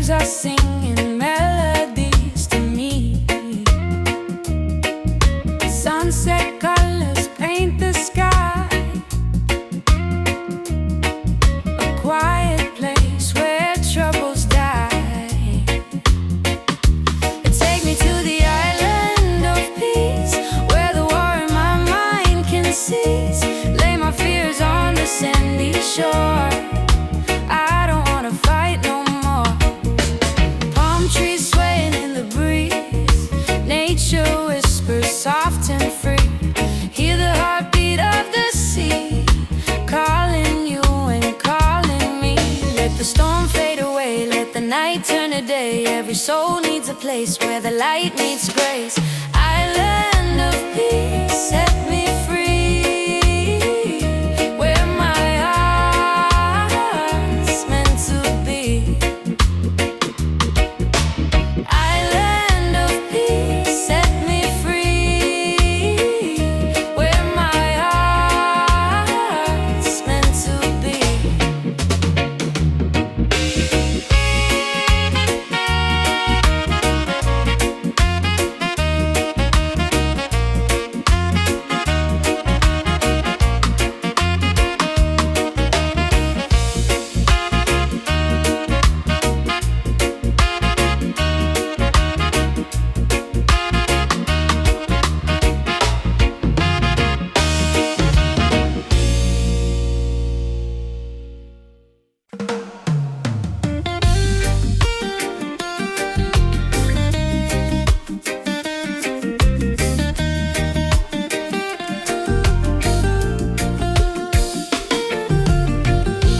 waves are singing melodies to me. Sunset colors paint the sky. A quiet place where troubles die. Take me to the island of peace, where the war in my mind can cease. Lay my fears on the sandy shore. I don't wanna fight no more. Palm trees swaying in the breeze. Nature whispers soft and free. Hear the heartbeat of the sea, calling you and calling me. Let the storm fade away, let the night turn to day. Every soul needs a place where the light meets grace. Island of peace, set me free, where my heart's meant to be. Island of peace, set me free, where my heart's meant to be.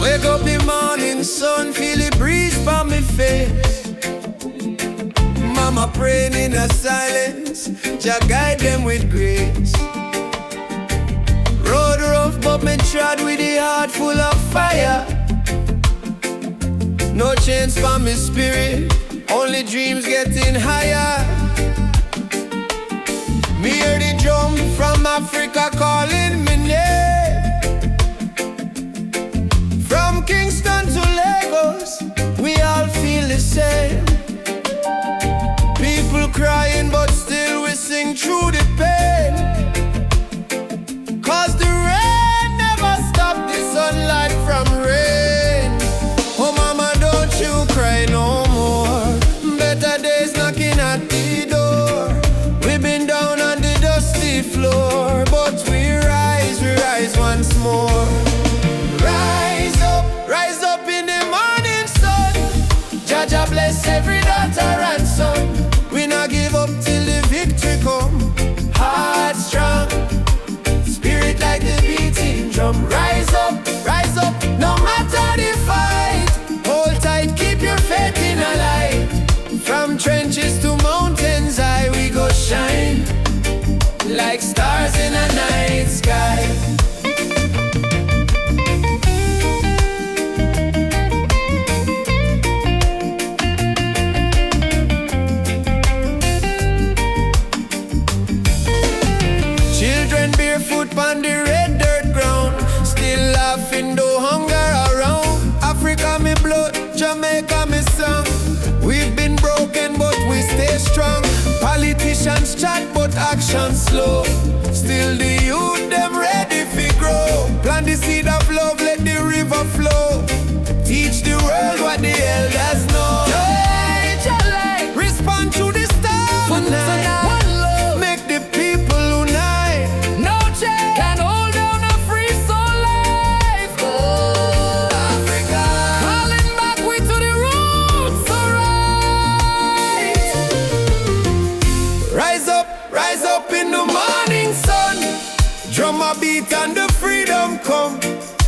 Wake up the morning sun, feel the breeze from me face. Mama praying in a silence, Jah guide them with grace. Road rough but me trod with the heart full of fire. No chains for me spirit, only dreams getting higher. Me hear the drum from Africa calling me name. From Kingston to Lagos, we all feel the same. People crying, but still we sing through the pain. Cause the rain never stop the sunlight from rain. Oh mama, don't you cry no more. Better days knocking at the door. We've been down on the dusty floor, but we rise once more. Rise up in the morning sun. Jah Jah bless every daughter and son. We not give up till the victory come. Heart strong, spirit like the beating drum. Rise up, no matter the fight. Hold tight, keep your faith in a light. From trenches to mountains high, we go shine like stars in a night sky. Barefoot on the red dirt ground, still laughing though hunger around. Africa me blood, Jamaica me song. We've been broken but we stay strong. Politicians chat but action slow. Still the youth them ready fi grow. Plant the seed of love, let the river flow. Teach the world what the elders know. Respond to the stars tonight. Make the people unite. No chain can hold down a free soul life. Oh, Africa, Calling back we to the roots, alright. rise up in the morning sun. Drum a beat and the freedom come.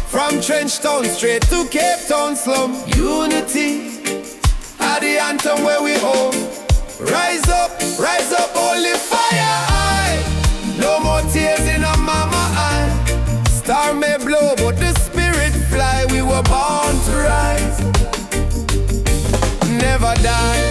From Trench Town straight to Cape Town slum. Unity are the anthem where we home. Rise up, holy fire high. No more tears in a mama eye. Star may blow but the spirit fly. We were born to rise, never die.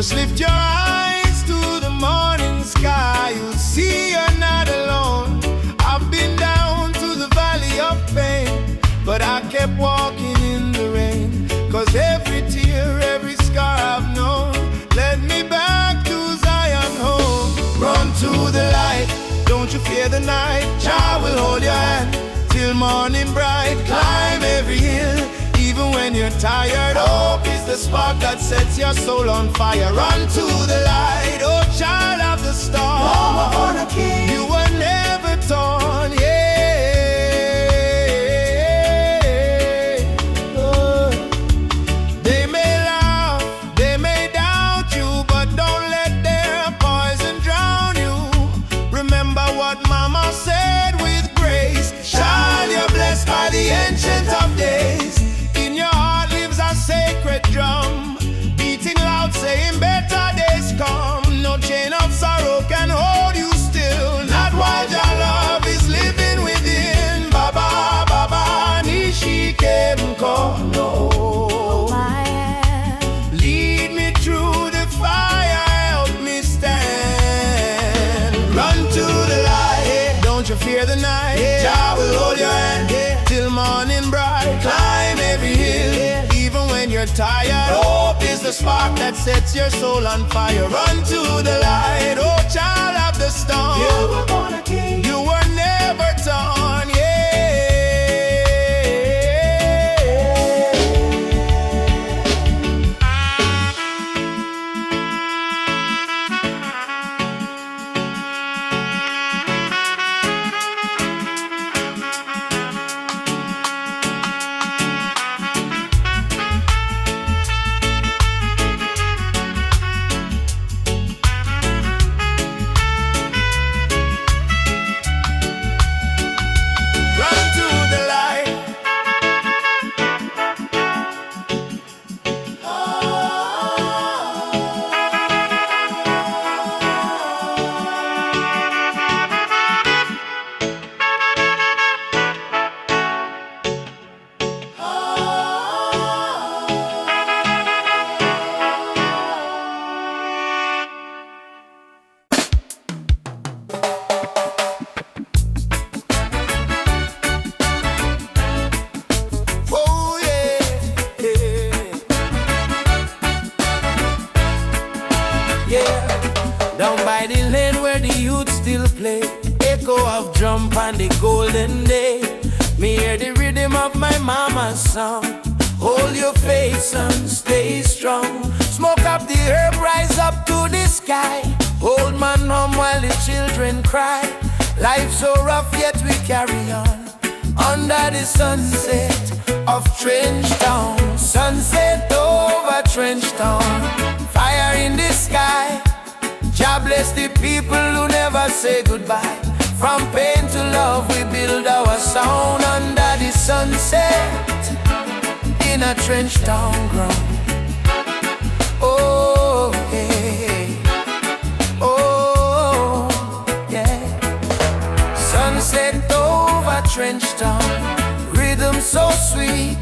Just lift your eyes to the morning sky, you'll see you're not alone. I've been down to the valley of pain, but I kept walking in the rain. Cause every tear, every scar I've known led me back to Zion home. Run to the light, don't you fear the night. Jah will hold your hand till morning bright. Climb every hill, even when you're tired. Hope is the spark that sets your soul on fire. Run to the light, oh child of the storm. Mama on a king, you were never torn, yeah. They may laugh, they may doubt you, but don't let their poison drown you. Remember what Mama said with grace. Child, you're blessed by the Ancient of Days. In your heart lives a sacred drum, beating loud saying better days come. No chain of sorrow can hold you still, not while your love is living within. Baba, Baba, Nishi Kemko, no. Lead me through the fire, help me stand. Run to the light, don't you fear the night. Jah will hold your hand till morning bright. Climb every hill, even when you're tired. Hope is the spark that sets your soul on fire. Run to the light, oh child of the storm. You were born a king, you were never torn, yeah. Down by the lane where the youth still play, echo of drum on the golden day. Me hear the rhythm of my mama's song. Hold your faith, son, stay strong. Smoke up the herb, rise up to the sky. Old man home while the children cry. Life so rough yet we carry on. Under the sunset of Trench Town. Sunset over Trench Town. Fire in the sky. Jah bless the people who never say goodbye. From pain to love we build our sound. Under the sunset in a Trench Town ground. Oh, hey. Oh, yeah. Sunset over Trench Town. Rhythm so sweet.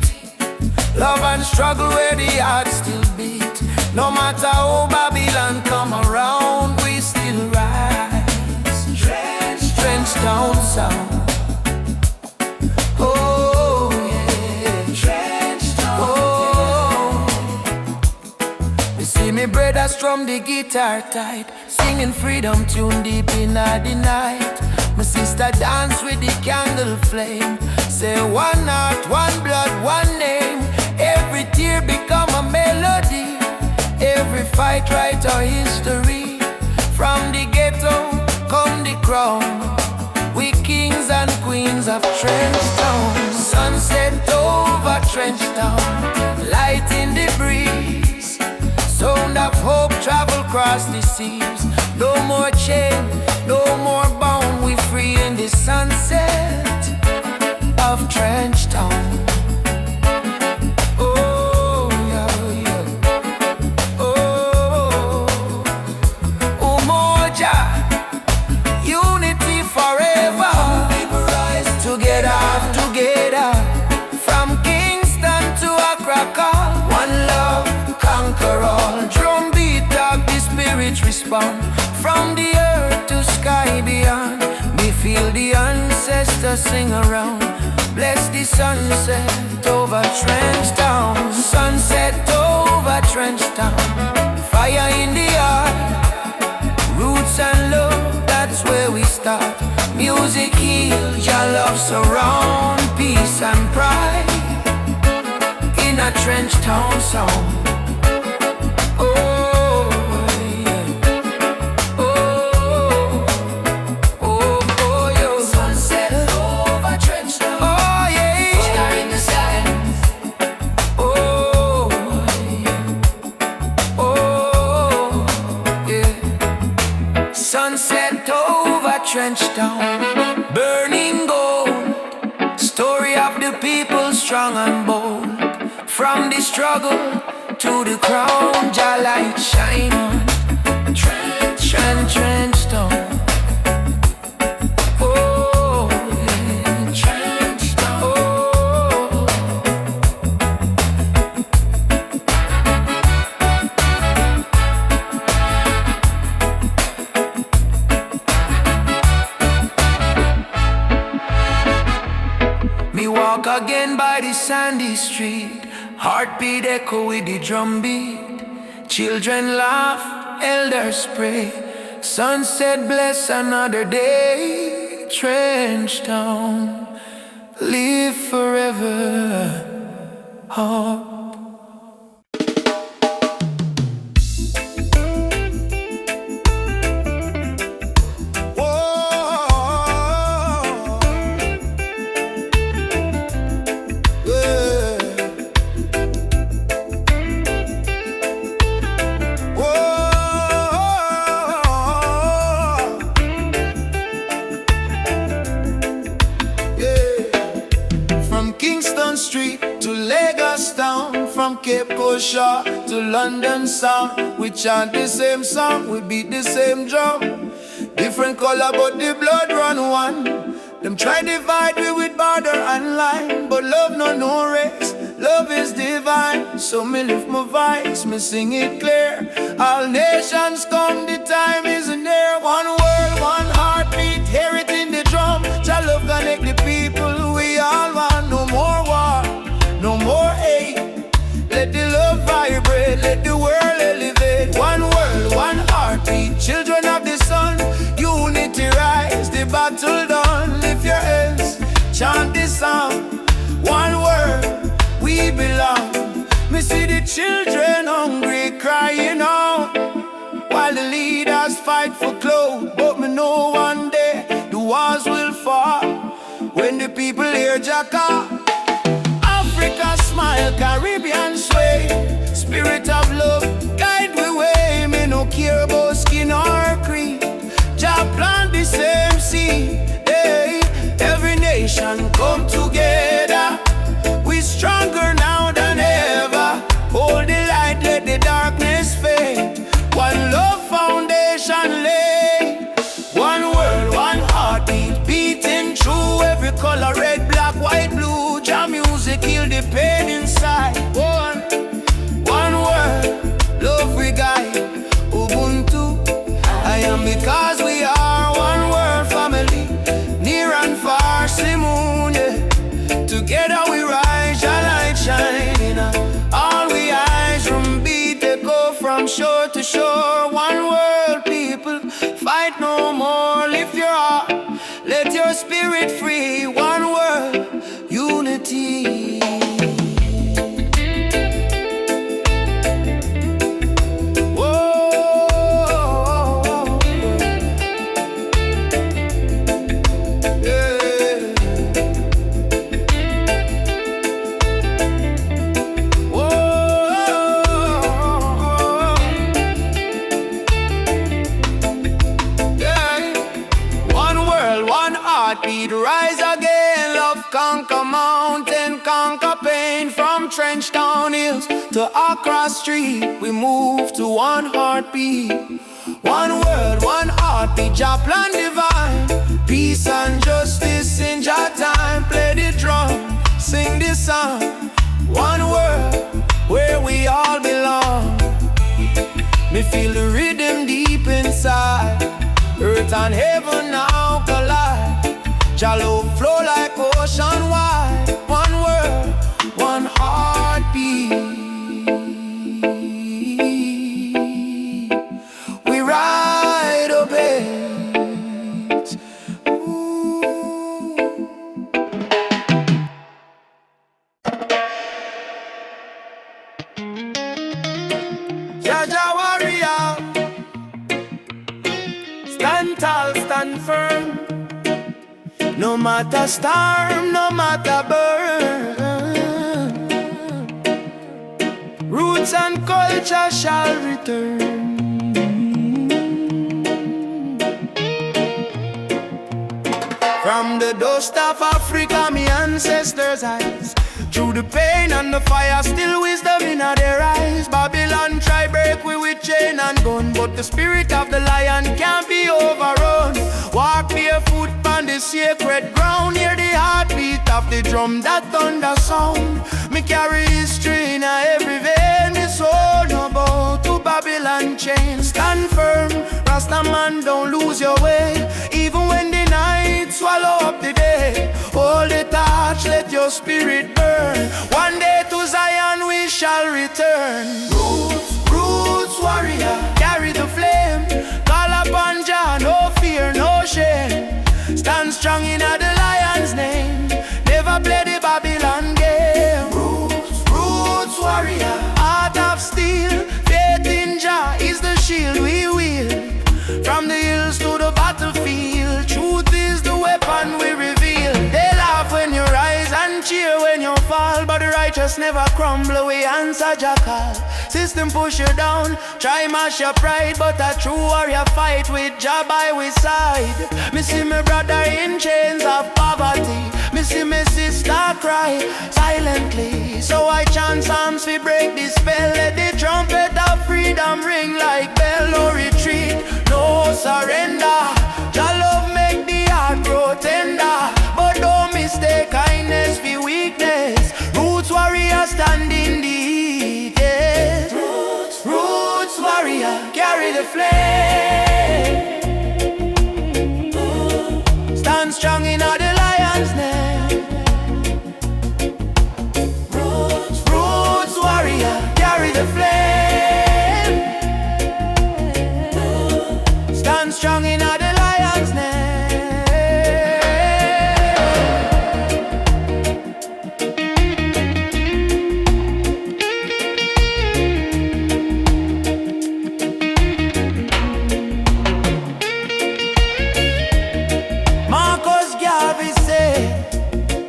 Love and struggle where the heart still beat. No matter how Babylon come around, we still rise. Trench Town sound. Oh yeah. Trench Town. Oh. You see me brother strum the guitar tight, singing freedom tune deep in the night. My sister dance with the candle flame. Say one heart, one blood, one name. Every tear become a melody. Every fight write our history. From the ghetto come the crown. We kings and queens of Trench Town. Sunset over Trench Town. Light in the breeze. Sound of hope travel across the seas. No more chain, no more bound. We free in the sunset of Trench Town. One love, conquer all. Drum beat, us sing around. Bless the sunset over Trench Town. Sunset over Trench Town. Fire in the heart, roots and love, that's where we start. Music heals, your love surround, peace and pride in a Trench Town song. Sunset over Trench Town, burning gold. Story of the people strong and bold. From the struggle to the crown, Jah light shine on Trench Town. Oh, yeah. Trench Town. Oh. Me walk again by the sandy street, heartbeat echo with the drum beat. Children laugh, elders pray, sunset bless another day. Trench Town, live forever. Oh. Street to Lagos town, from Cape Coast Shore to London sound. We chant the same song, we beat the same drum. Different color but the blood run one. Them try divide we with border and line, but love no race, love is divine. So me lift my voice, me sing it clear. All nations come, the time is near. One world, one heartbeat, hear it in the drum. Jah love connect the people, we all want. No more war, no more hate. Let the love vibrate, let the world elevate. One world, one heartbeat, children of the sun. Unity rise, the battle done. Lift your hands, chant this song. One world, we belong. Me see the children hungry, crying out, while the leaders fight for clothes. But me know one day the walls will fall when the people hear Jacka. Africa smile, Caribbean sway. Spirit of love, guide we way. Me no care about skin or creed. Jah plant the same seed. Hey, every nation come together. We stronger now than ever. Hold the light, let the darkness fade. One love foundation lay. One world, one heartbeat, beating through every color, red, black, white, blue. Jah music heal the pain inside. One word, love we guide. Ubuntu, I am because we are one world family. Near and far, Simone, yeah. Together we rise, Jah light shining. All we eyes from beat, they go from shore to shore. One world, people, fight no more. Lift your heart, let your spirit free. One world, unity. Heartbeat rise again, love conquer mountain, conquer pain. From Trench Town hills to Accra Street, we move to one heartbeat. One word, one heartbeat, Jah plan divine. Peace and justice in Jah time. Play the drum, sing this song. One word, where we all belong. Me feel the rhythm deep inside. Earth and heaven now collide. Jah love flow No matter storm, no matter burn, roots and culture shall return. From the dust of Africa, me ancestors' eyes, through the pain and the fire, still wisdom in their eyes. Babylon try break we with chain and gun, but the spirit of the lion can't be overrun. Walk barefoot on the sacred ground, hear the heartbeat of the drum, that thunder sound. Me carry history in every vein, me soul no bow to Babylon chain. Stand firm, Rasta man, don't lose your way, even when the night swallow up the day. Hold the torch, let your spirit burn. One day to Zion we shall return. Roots, roots warrior, carry the flame. Call upon Jah, no fear, no shame. Stand strong in the lion's name, never play the Babylon game. Roots, roots warrior, heart of steel. Faith in Jah is the shield we wield. From the hills to the battlefield, truth is the weapon we reveal. They laugh when you rise and cheer when you fall, but the righteous never crumble, we answer Jah call. System push you down, try mash your pride, but a true warrior fight with Jah by his side. Me see my brother in chains of poverty, me see my sister cry silently. So I chant psalms we break the spell, let the trumpet of freedom ring like bell. No retreat, no surrender. Jah love make the heart grow tender, but don't mistake kindness for weakness. Roots warrior stand in the heat, yes. Roots, roots warrior, carry the flame. Stand strong in the lion's name. Roots, roots warrior, carry the flame. Stand strong in the lion's name.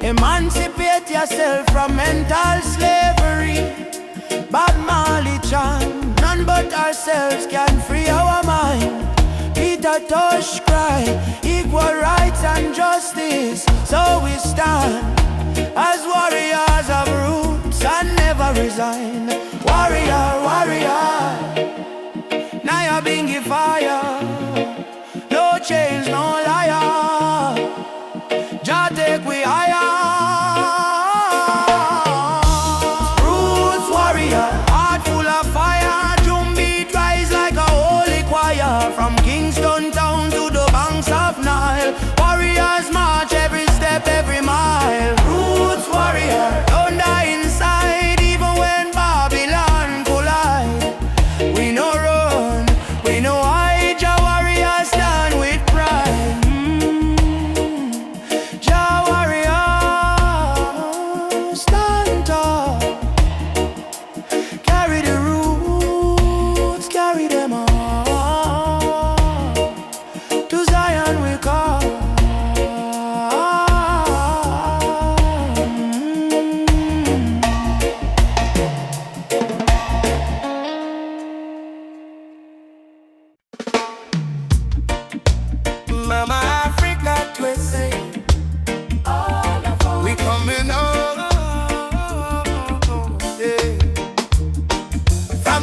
Emancipate yourself from mental slavery. Bob Marley chant, none but ourselves can free our mind. Peter Tosh cry, equal rights and justice. So we stand as warriors of roots and never resign. Warrior, warrior, now you're being fire. No chains, no liar. Jah take we higher. Roots warrior, heart full of fire. Drum beat rise like a holy choir. From Kingston town to the banks of Nile, warriors march every step, every mile. Roots warrior, don't die inside, even when Babylon collide. We no run, we no hide. Jah warriors stand with pride.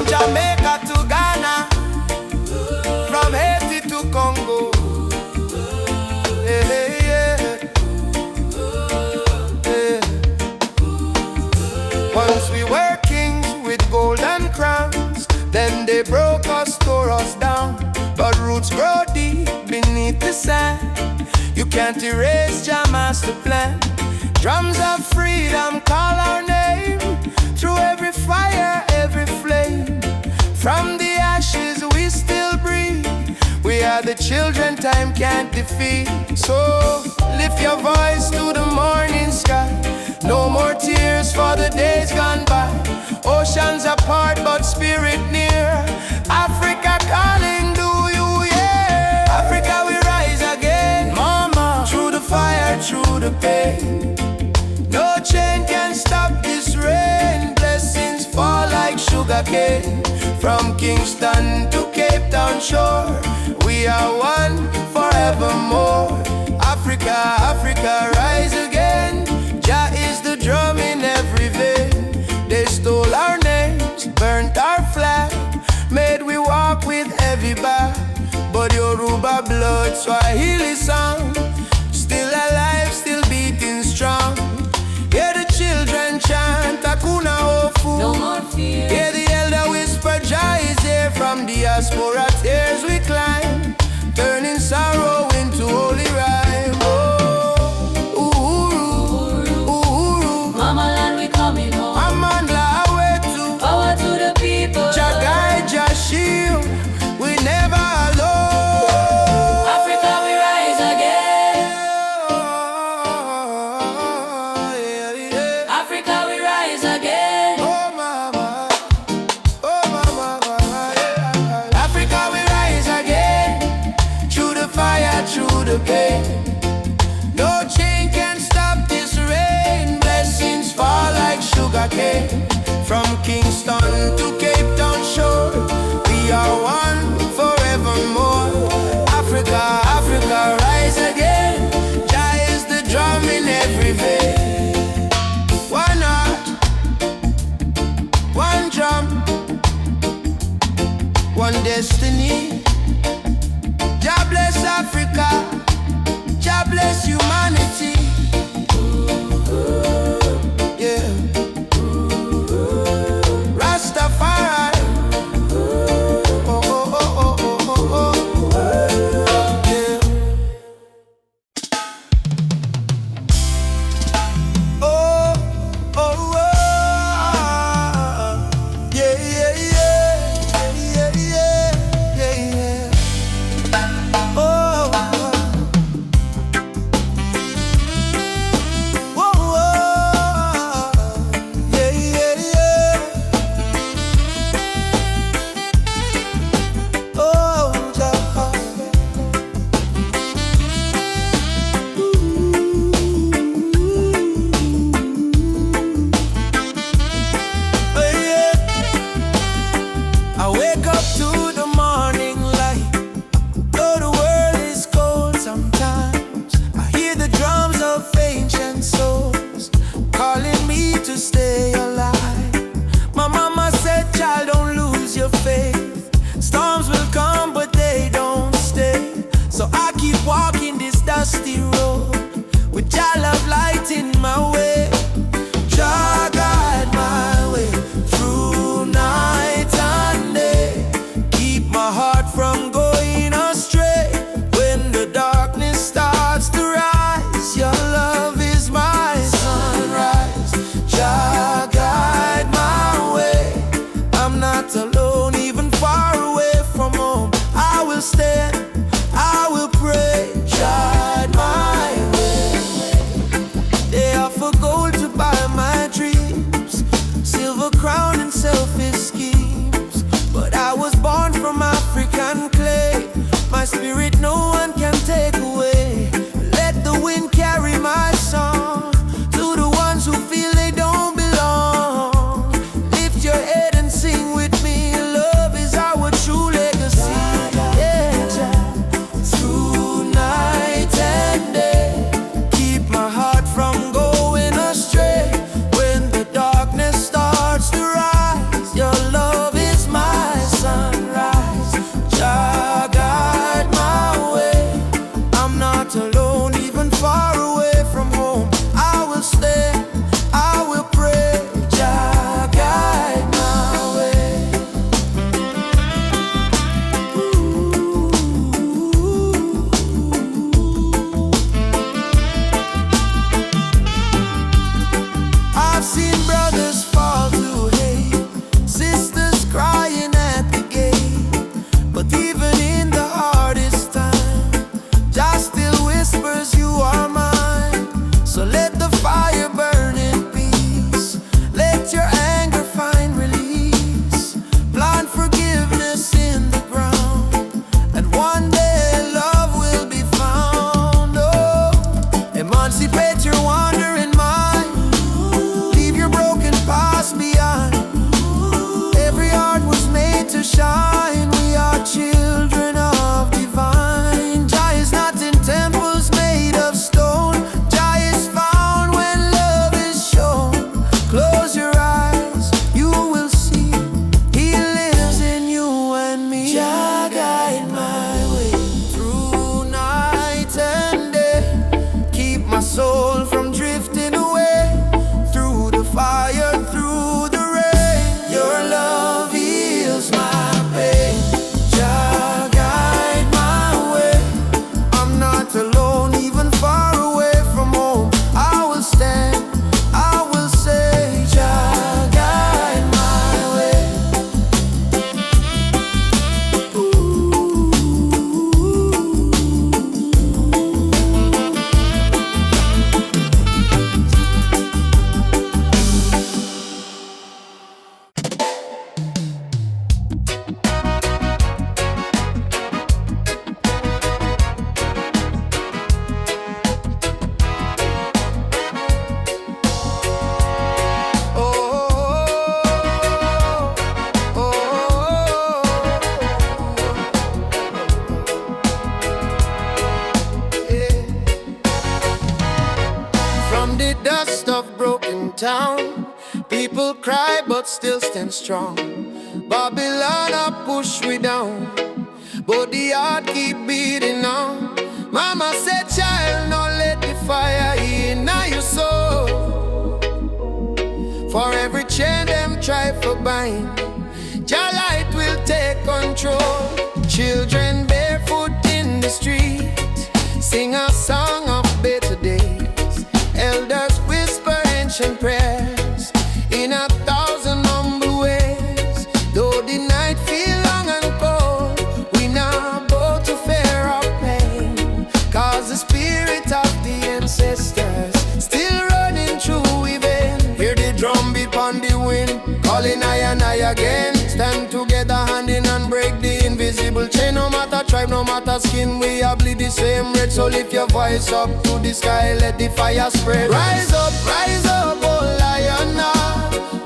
Jamaica to Ghana, from Haiti to Congo. Yeah, yeah, yeah. Once we were kings with golden crowns, then they broke us, tore us down. But roots grow deep beneath the sand. You can't erase Jah master plan. Drums of freedom call our name, through every fire, every flame. From the ashes we still breathe. We are the children time can't defeat. So lift your voice to the morning sky. No more tears for the days gone by. Oceans apart but spirit near. Africa calling, do you hear? Africa we rise again, mama. Through the fire, through sugarcane. From Kingston to Cape Town shore, we are one forevermore. Africa, Africa, rise again. Jah is the drum in every vein. They stole our names, burnt our flag, made we walk with heavy back. But Yoruba blood, Swahili song, still alive, still beating strong. Hear the children chant Hakuna Hofu. No more fear. Hear the elder whisper, Jah is here. From diaspora tears we climb, turning sorrow into holy rhyme. Oh, Uhuru, Uhuru, Mama land, we coming home. Amandla Awetu, Power to the people. Jah guide, Jah shield, we never alone. Africa, we rise again. Yeah, yeah. Africa, we rise again. Oh mama, yeah. Africa we rise again, through the fire, through the pain. No chain can stop this rain. Blessings fall like sugar cane. From Kingston to Cape Town shore, we are one forevermore. Africa, Africa, rise again. Jah is the drum in every vein. Why not? One drum, one destiny. Jah bless Africa, Jah bless humanity. Yeah. Rastafari. Oh, oh, oh, oh, oh, oh, oh. Yeah. Oh, oh, oh. Yeah, yeah, yeah. Yeah, yeah, yeah, yeah. Oh, whoa, whoa. Yeah, yeah, yeah. Oh, Jah. Oh, yeah. I wake up to the morning light. Though the world is cold sometimes, I hear the drums of ancient souls calling me to stay alive. My mama said, child, don't lose your faith. Storms will come, but they don't stay. So I keep walking this dusty road with Jah love light in my way. Jah guide my way through night and day. Keep my heart from going astray. When the darkness starts to rise, your love is my sunrise. Jah guide my way. I'm not alone, even far away from home. I will stand, I will pray. Guide my way. They offer gold to buy my dreams, silver crown and selfish schemes. But I was born from African clay. My spirit no one can take away. Let the wind carry my song to the ones who feel they don't belong. Lift your head and sing with me. Love is our true legacy. Yeah. Through night and day, keep my heart from going astray. When the darkness starts to rise, your love is my sunrise. Jah guide my way. People cry but still stand strong. Babylon a push we down, but the heart keep beating on. Mama said, child, no let the fire in your soul. For every chain them try for bind, your light will take control. Children barefoot in the street sing a song of better days. Elders whisper ancient prayers in 1,000 humble ways. Though the night feel long and cold, we not bow to fear or pain, cause the spirit of the ancestors still running through we vein. Hear the drum beat on the wind, calling I and I again. Stand together hand in hand, break the invisible chain. No matter tribe, no matter skin, we all bleed the same red. So lift your voice up to the sky, let the fire spread. Rise up, oh lion,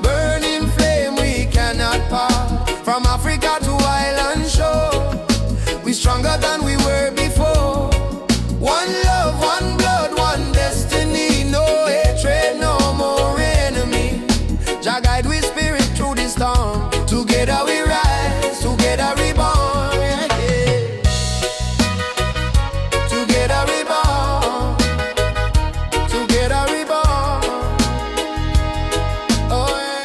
burning flame we cannot part. From Africa to island shore, we stronger than we were before. One love, one blood, one destiny. No hatred, no more enemy. Jah guide we spirit through the storm. Together we rise, together we born, yeah, yeah. Together we born, together we born. Oh yeah.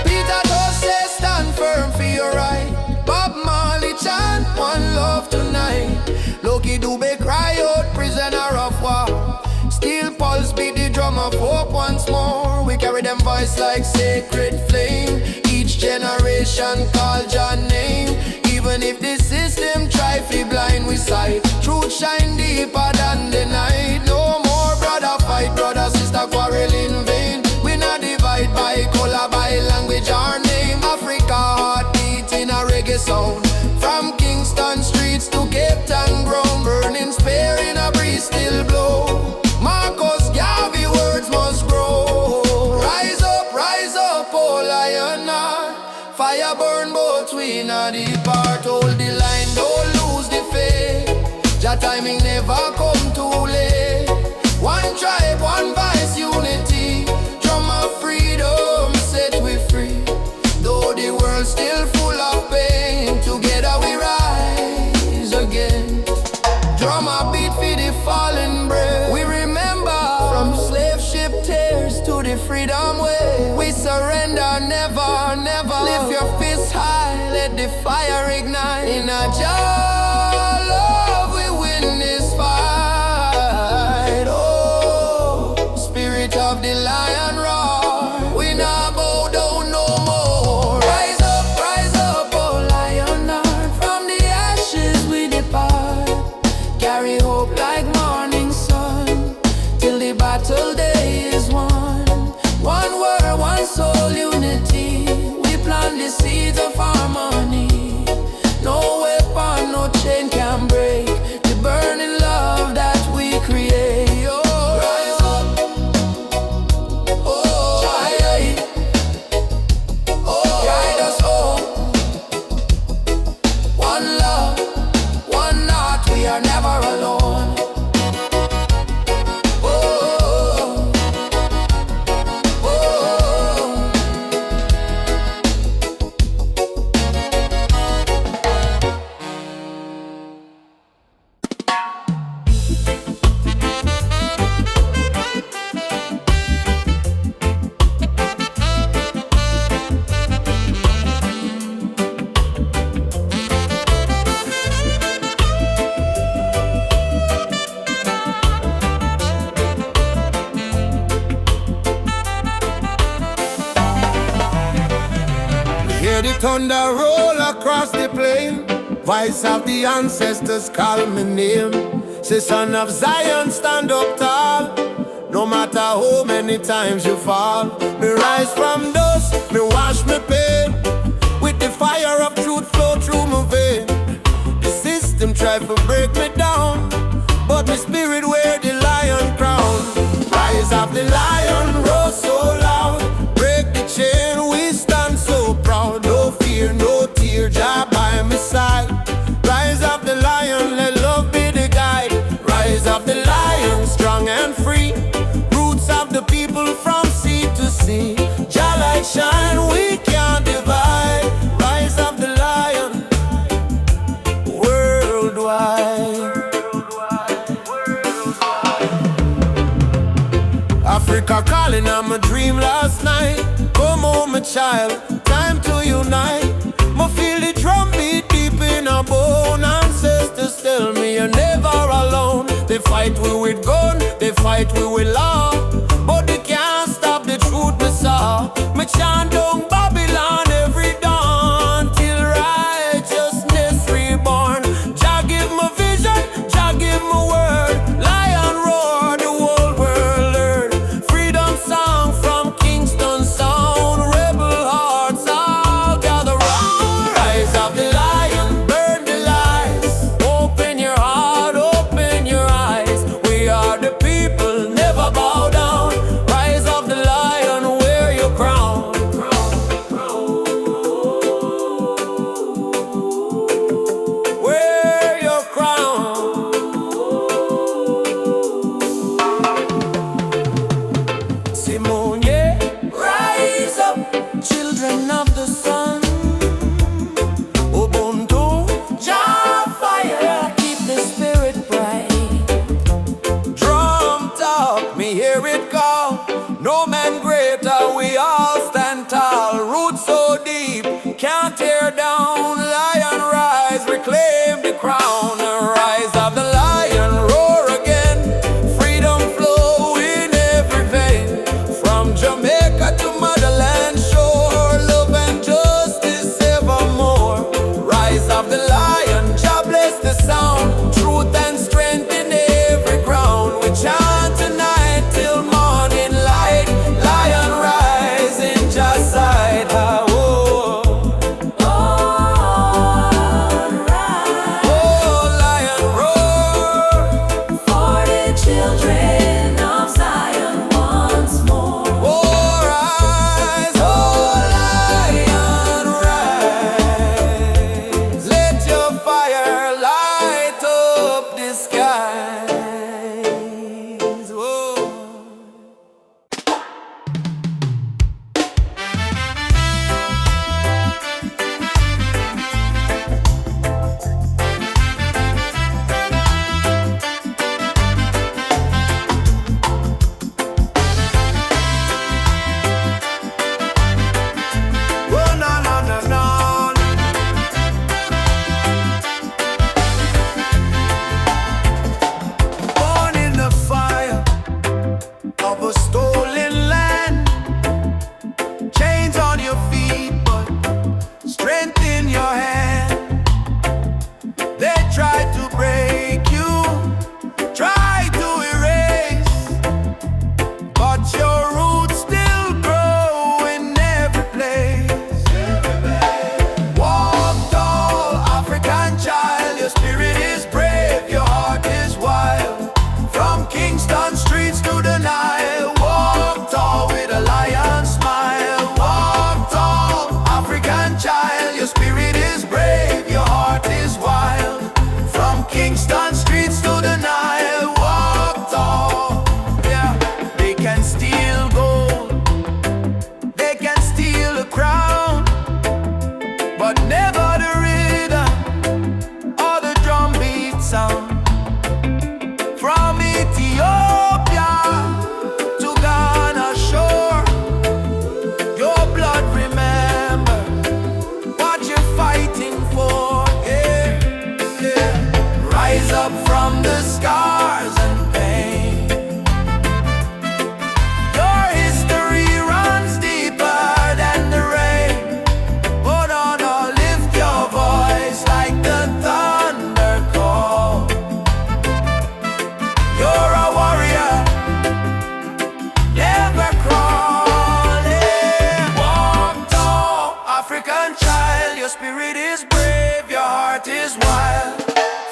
Peter Tosh says stand firm for your right. Bob Marley chant one love tonight. Loki Dube cry out prisoner of war. Steel pulse beat the drum of hope once more. We carry them voice like sacred flame. Each generation call your name. Even if the system try to blind we sight, truth shine deeper than the night. No more brother fight, brother sister quarrel in vain. We not divide by color, by language or name. Africa heartbeat in a reggae sound. From Kingston streets to Cape Town ground, burning spear in a breeze still blow. Marcus Garvey words must grow. Rise up, oh lion, fire burn both we not depart. Hold the line, don't lose the faith. Your timing never come too late. One tribe, one vice, unity. Drum of freedom set we free. Though the world still full of pain, together we rise again. Drum a beat for the fallen brave. We remember from slave ship tears to the freedom way. We surrender never, never. Lift your fists high, let the fire ignite. In a jar love we win this fight. Oh, spirit of the lion roar. We not bow down no more. Rise up, oh lion heart. From the ashes we depart. Carry hope like morning sun, till the battle day is won. One word, one soul, unity. We plant the seeds of harmony. No weapon, no chain can break the burning love that we create. Oh, rise up, oh, guide us home. One love, one heart, we are never alone. Hear the thunder roll across the plain. Voice of the ancestors call me name. Say son of Zion, stand up tall. No matter how many times you fall. Me rise from dust, me wash me pain. With the fire of truth flow through my vein. The system try to break me down, but my spirit wear the lion crown. Rise of the lion, roar so loud. Break the chain, we stand so proud. No fear, no tear, Jah by my side. Rise of the lion, let love be the guide. Rise of the lion, strong and free. Roots of the people from sea to sea. Come on, my child, time to unite. Me feel the drum beat deep in our bone. Ancestors tell me you're never alone. They fight we with gun, they fight we with law, but they can't stop the truth me saw. Me chant down Babylon every dawn till righteousness reborn. Jah give me vision, Jah give me word. Lion roar, the whole world learn. Freedom song from Kingston sound. Rebel hearts all gather round. Rise of the lion, burn the lies. Open your heart, open your eyes. We are the people, never bow down. Rise of the lion, wear your crown. Wear your crown. Simone, yeah. Rise up, children of the sun. Ubuntu, Jah fire, keep the spirit bright. Drum talk, me hear it call. No man greater, we all stand tall. Roots so deep, can't tear down. Lion rise, reclaim the crown. Rise of the lion, roar again. Freedom flow in every vein. From Jamaica to motherland shore. Love and justice evermore. Rise of the lion, Jah bless the sound. Truth and strength in every ground. We chant tonight till morning light. Lion rise in Jah's side. Ah, oh. Oh, lion roar. For the children of Zion once more. Oh, rise, oh, lion rise. Let your fire light up the skies. Whoa. Oh, no, no, no, no. Born in the fire of a stolen land. Chains on your feet, but strength in your hand. They tried to break you, tried to erase, but your roots still grow in every place. Walk tall, African child. Your spirit is brave, your heart is wild. From Kingston streets to the Nile. Walk tall with a lion smile. Walk tall, African child. Your spirit is brave, your heart is wild. From Kingston streets to the Nile. Walk tall. Yeah, they can steal gold, they can steal a crown, but never the rhythm or the drum beat sound. From Ethiopia to Ghana shore, your blood remember what you're fighting for. Yeah, yeah. Rise up from the scars and pain. Your history runs deeper than the rain. Hold on, or lift your voice like the thunder call. You're a warrior, never crawling. Walk tall, African child. Your spirit is brave, your heart is wild.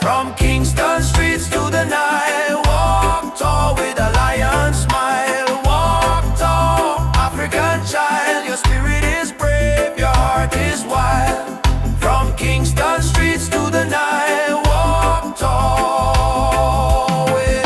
From Kingston streets to the Nile. Walk tall with a lion smile. Walk tall, African child. Your spirit is brave, your heart is wild. From Kingston streets to the Nile. Walk tall with.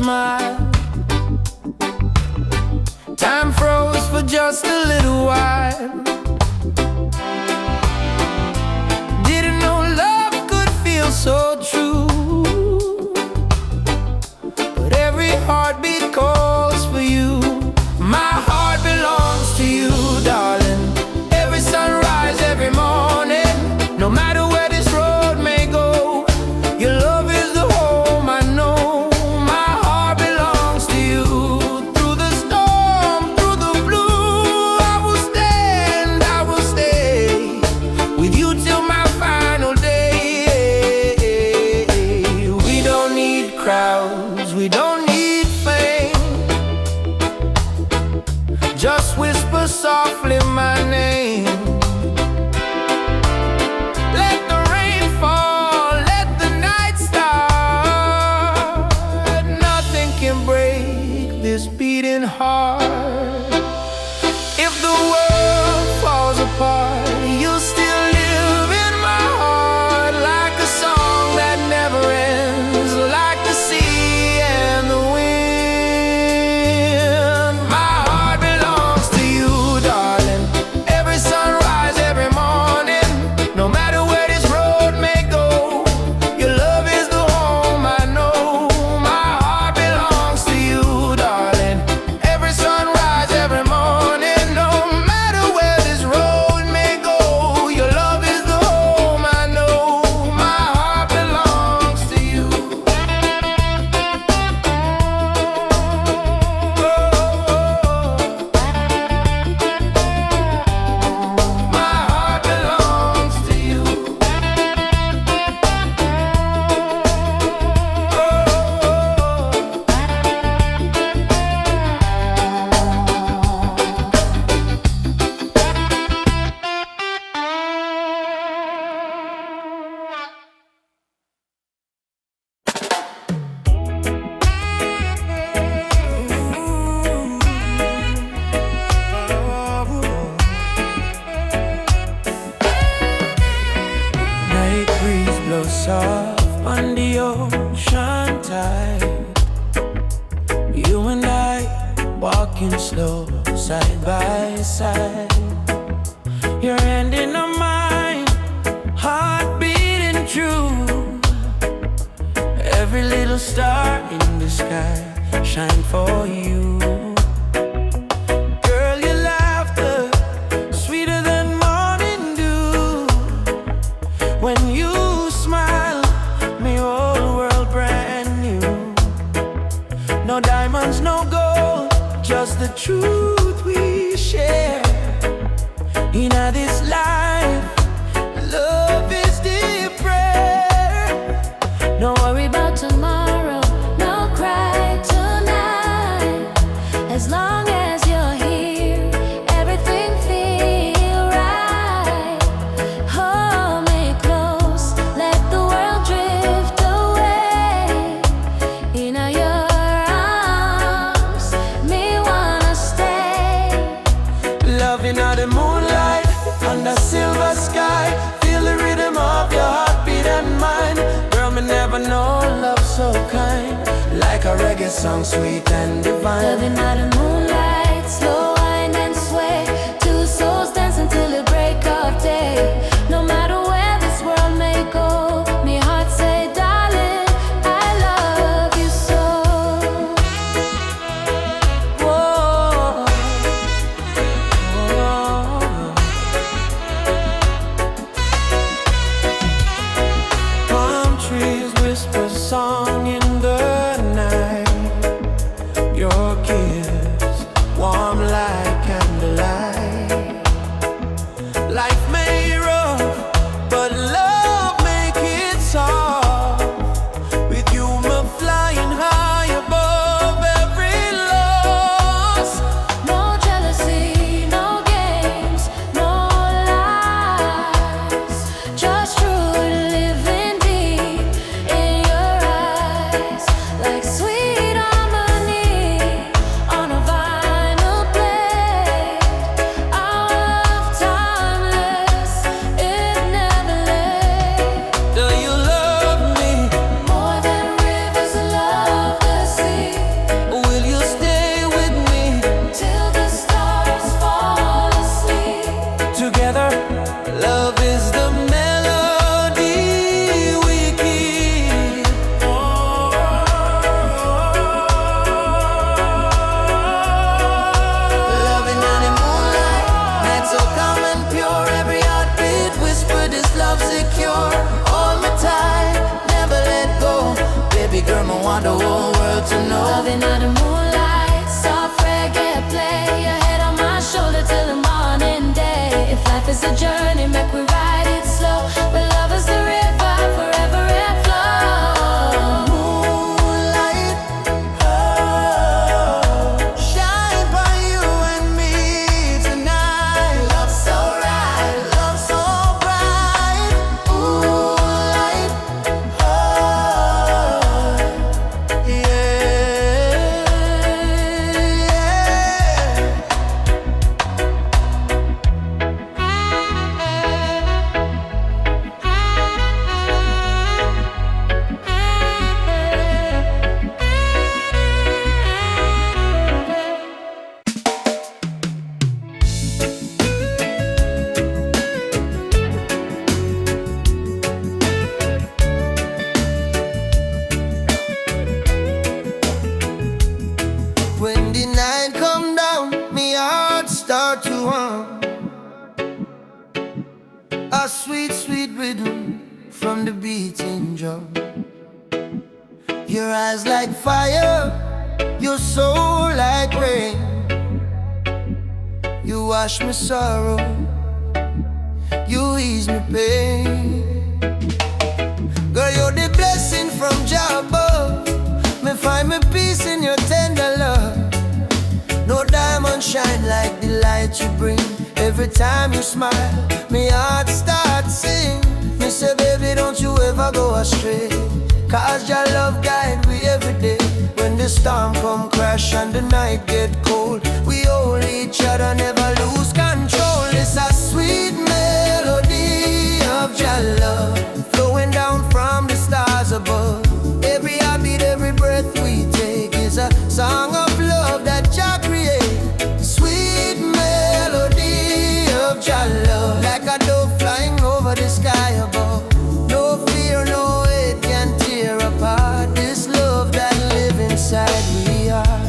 smile. Time froze for just a little while. Didn't know love could feel so true, but every heartbeat calls for you. My heart belongs to you, darling. Every sunrise, every morning, no matter where this road may go, your love is the home I know. My heart belongs to you. Through the storm, through the blue, I will stand, I will stay with you till my final day. We don't need crowds, we don't need fame. Just whisper softly my name. Let the rain fall, let the night start. Nothing can break this beating heart. If the world falls apart, you'll still live in my heart, like a song that never ends, like the sea and the wind. My heart belongs to you, darling. Every sunrise, every morning, no matter where this road may go, your love is the home I know. My heart belongs to you, darling. Every sunrise, every morning, no matter where this road may go, your love is the home I know. My heart belongs to you. My heart belongs to you. Night breeze blows soft on the ocean tide. You and I walking slow, side by side. Your hand in mine, heart beating true. Every little star in the sky shine for you. Girl, your laughter sweeter than morning dew. When you smile, me whole world brand new. No diamonds, no gold, just the truth we share. In this life, love is the prayer. No worry about tomorrow, no cry tonight. As long as you're here, everything feel right. Hold me close, let the world drift away. In your arms, me wanna stay. Loving out the moonlight, under silver sky. Feel the rhythm of your heartbeat and mine. Girl, me never know love so kind, like a reggae song, sweet and divine. Loving out the moonlight, slow wind and sway. Two souls dance until the break of day. No matter where this world may go, me heart say, darling, I love you so. Whoa. Palm trees whisper song in the night. Your kiss, warm light. the moonlight, soft reggae play. Your head on my shoulder till the morning day. If life is a journey, make we ride it slow. But love is the river, forever it flows. Moonlight, oh, shine by you and me tonight. Love so right, love so bright. Moonlight, oh, yeah, yeah. When the night come down, me heart start to hum. A sweet, sweet rhythm from the beating drum. Your eyes like fire, your soul like rain. You wash my sorrow, you ease my pain. Girl, you're the blessing from Jah above. Me find my peace in your tender love. No diamond shine like the light you bring. Every time you smile, me heart starts sing. Me say, baby, don't you ever go astray. Cause your love guide we every day. When the storm come crash and the night get cold, we hold each other, never lose control. It's a sweet melody of your love, flowing down from the stars above. Every heartbeat, every breath we take is a song of love that Jah create. Sweet melody of your love, like a dove flying over the sky above. No fear, no hate can tear apart this love that live inside we are.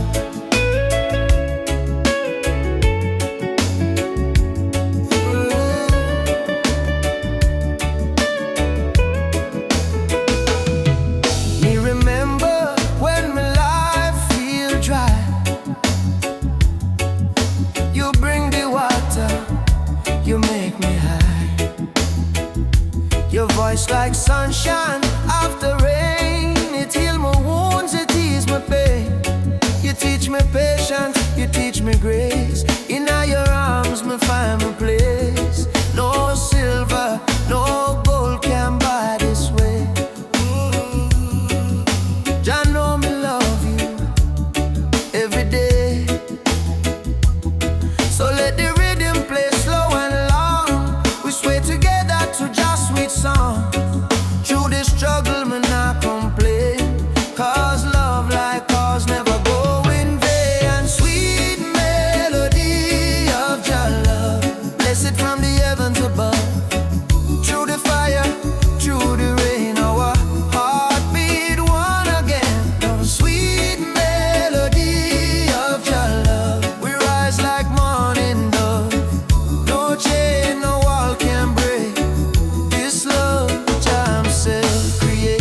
Me remember when my life feel dry. You bring the water, you make me high. Your voice like sunshine after rain. It heal my wounds, it ease my pain. You teach me patience, you teach me grace. In your arms me find my place. No silver, no gold can buy this way. Jah know me love you every day. So let the rhythm play slow and long. We sway together to just sweet song. Through the struggle, me not complain. Cause love like ours never go in vain. And sweet melody of your love, blessed from the heavens above. Through the fire, through the rain, our heartbeat one again. Oh, sweet melody of your love, we rise like morning dove. No chain, no wall can break this love Jah himself create.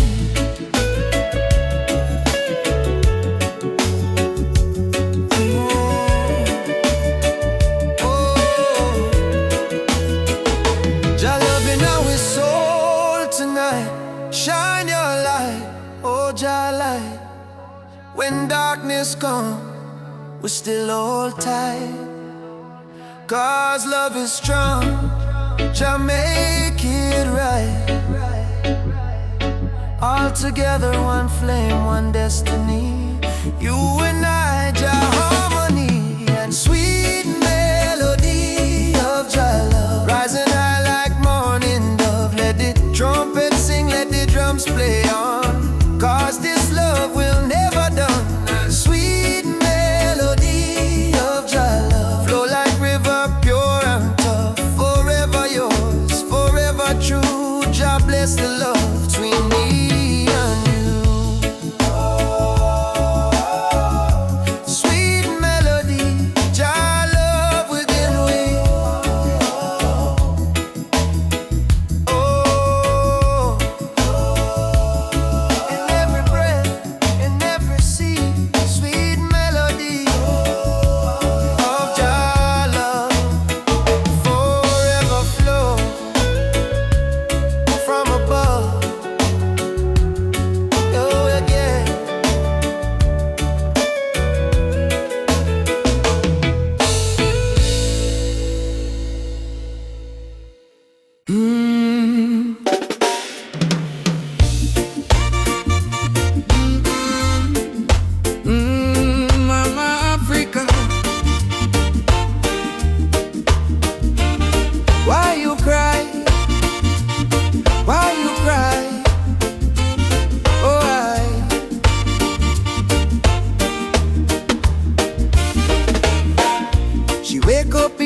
Jah loving our soul tonight. Shine your light, oh Jah light. When darkness come, we still hold tight. Cause love is strong, Jah make it right. All together, one flame, one destiny. You and I, Jah harmony. And sweet melody of Jah love, rising high like morning dove. Let the trumpet sing, let the drums play on. Cause this love will never done. And sweet melody of Jah love, flow like river, pure and tough. Forever yours, forever true. Jah bless the love between me and you.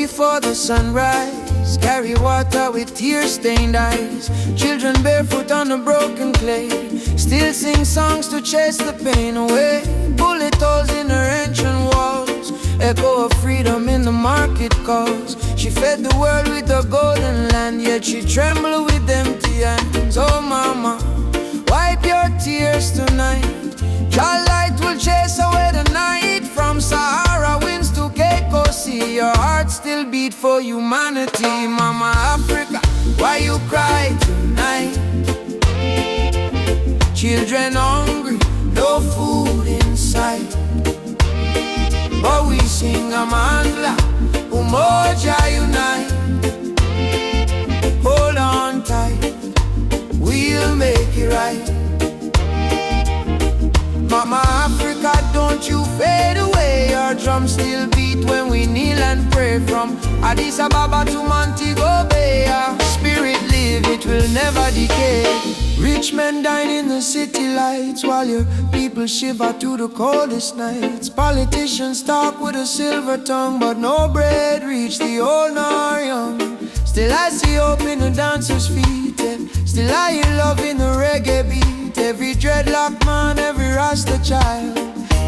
before the sunrise, carry water with tear-stained eyes. Children barefoot on the broken clay, still sing songs to chase the pain away. Bullet holes in her ancient walls, echo of freedom in the market calls. She fed the world with the golden land, yet she trembled with empty hands. Oh mama, wipe your tears tonight. Your light will chase away the night. From Sahara winds to Cape Coast Sea, your heart still beat for humanity. Mama Africa, why you cry tonight? Children hungry, no food in sight, but we sing Amandla, Umoja unite. Hold on tight, we'll make it right. Mama Africa, don't you fade away. Our drums still beat when we kneel and pray. From Addis Ababa to Montego Bay, our spirit live, it will never decay. Rich men dine in the city lights, while your people shiver through the coldest nights. Politicians talk with a silver tongue, but no bread reach the old nor young. Still I see hope in the dancers' feet, and still I hear love in the reggae beat. Every dreadlock man, every Rasta child,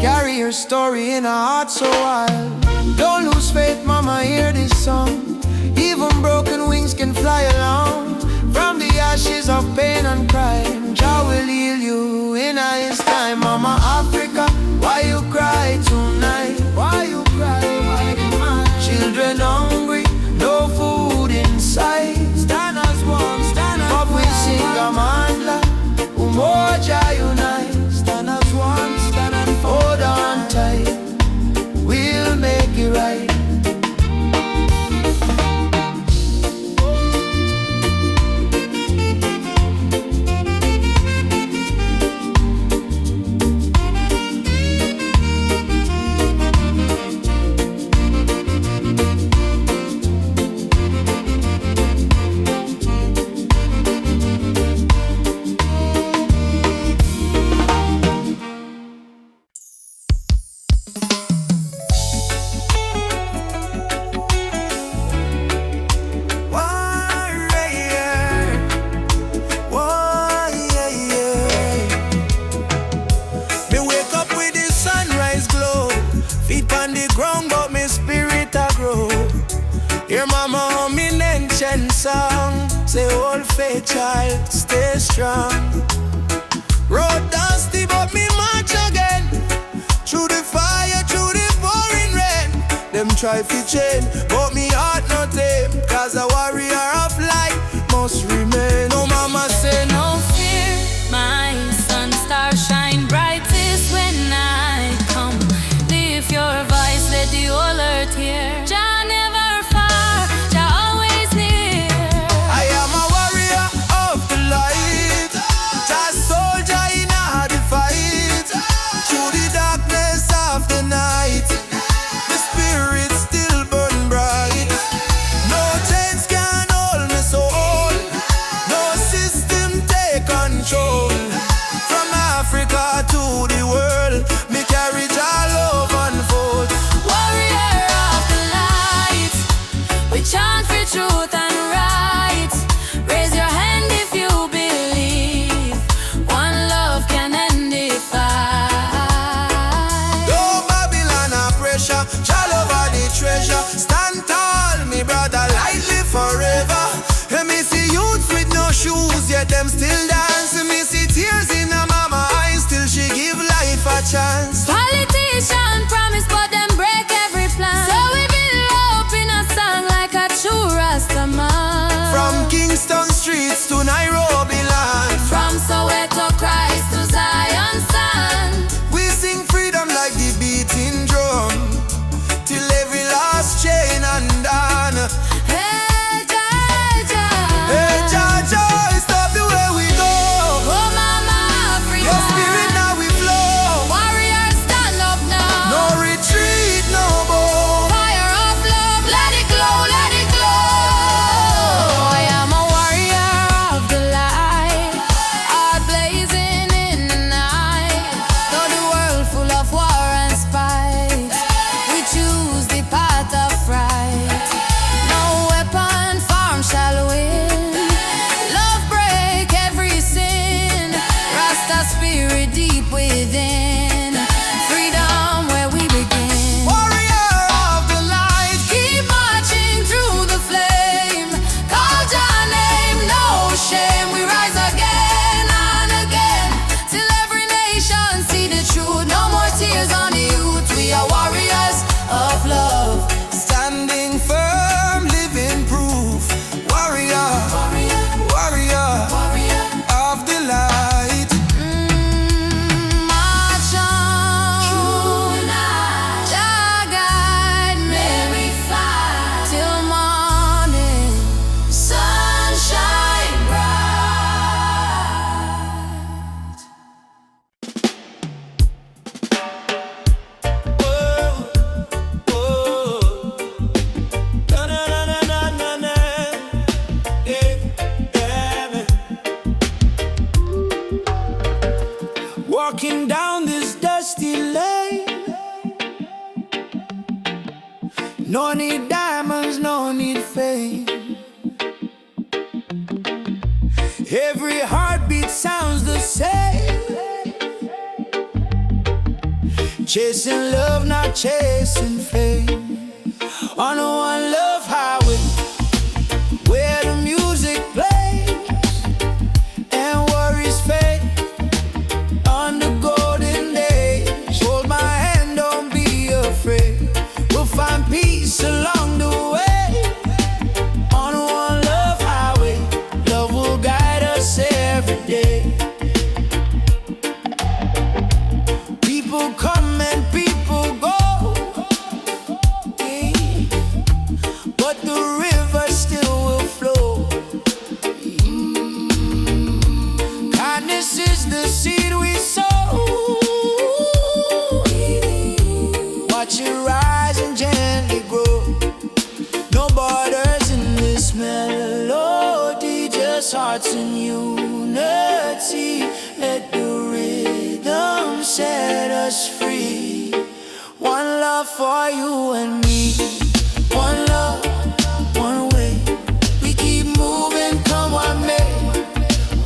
carry your story in a heart so wild. Don't lose faith, mama, hear this song. Even broken wings can fly along. From the ashes of pain and crime, Jah will heal you in His time. Mama Africa, why you cry tonight? Why you cry? Why you cry? Children hungry, no food in sight. Stand as one, stand as one. But we sing Amandla, Umoja unite. Stand as one, stand and hold on tight. We'll make it right. Song, say old faith child, stay strong. Road dusty but me march again. Through the fire, through the pouring rain. Them try to chain, but me heart not tame. Cause a warrior of light must remain. No mama say no fear, my sun star shine brightest when I come. Lift your voice, let the whole earth hear. Jah never far, Jah always near. I am a warrior of the light, Jah soldier in a the fight. Through the darkness of the night, the spirit still burn bright. No chains can hold me soul, no system take control. From Africa to the world, me carry Jah love unfold. Warrior of the light, we chant for truth and right. Raise your hand if you believe one love can end the fight. No Babylon a pressure, Jah love are the treasure. Stand tall, me brother, lightly forever. And me see youths with no shoes, yet them still dance. Me see tears in a mama eyes, still she give life a chance. Politician promise, but them break every plan. So we build hope in a song like a true Rasta man. From Kingston streets to Nairobi land, From Soweto Christ to Zion sand. we sing freedom like the beating drum, till every last chain undone. Hey, Jah, Jah. Hey Jah, Jah, stop the way we go. Oh, Mama Africa. Your spirit now we flow. Warriors No need diamonds, no need fame. Every heartbeat sounds the same. Chasing love, not chasing fame. On a one love highway, where the music plays and worries fade. On the golden days, hold my hand, don't be afraid. We'll find peace along the way. On a one love highway, love will guide us every day. People come and people go, but the river still will flow. Kindness is the seed we sow. Watch it rise and gently grow. No borders in this melody, just hearts in unity. Let the rhythm set us free. One love for you and me. One love, one way. We keep moving, come what may.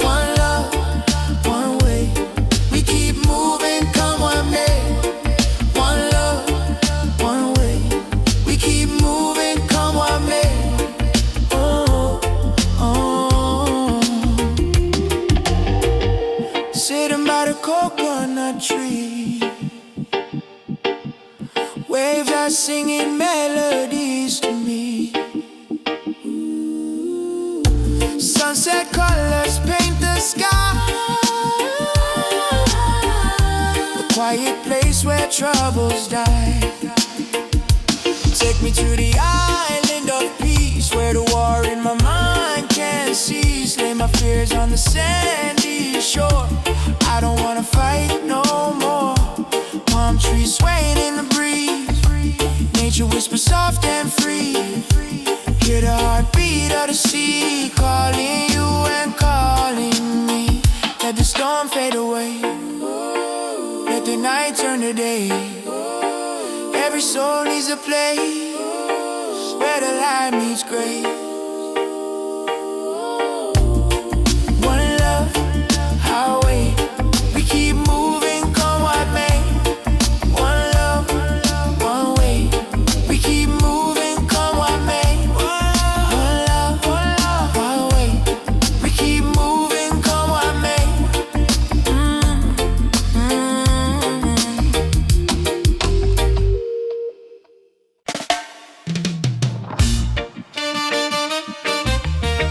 One love, one way. We keep moving, come what may. One love, one way. We keep moving, come what may. Oh, oh. Sitting by the coconut tree, waves are singing melodies to me. Sunset colors paint the sky. The quiet place where troubles die. Take me to the island of peace, where the war in my mind can't cease. Lay my fears on the sandy shore. I don't wanna fight no more. Palm trees swaying in the breeze. Nature whispers soft and free. Hear the heartbeat of the sea, calling you and calling me. Let the storm fade away. Let the night turn to day. Every soul needs a place where the light meets gray. One love, highway. We keep moving, come what may. One love, one way. We keep moving, come what may. One love, one way. We keep moving, come what may.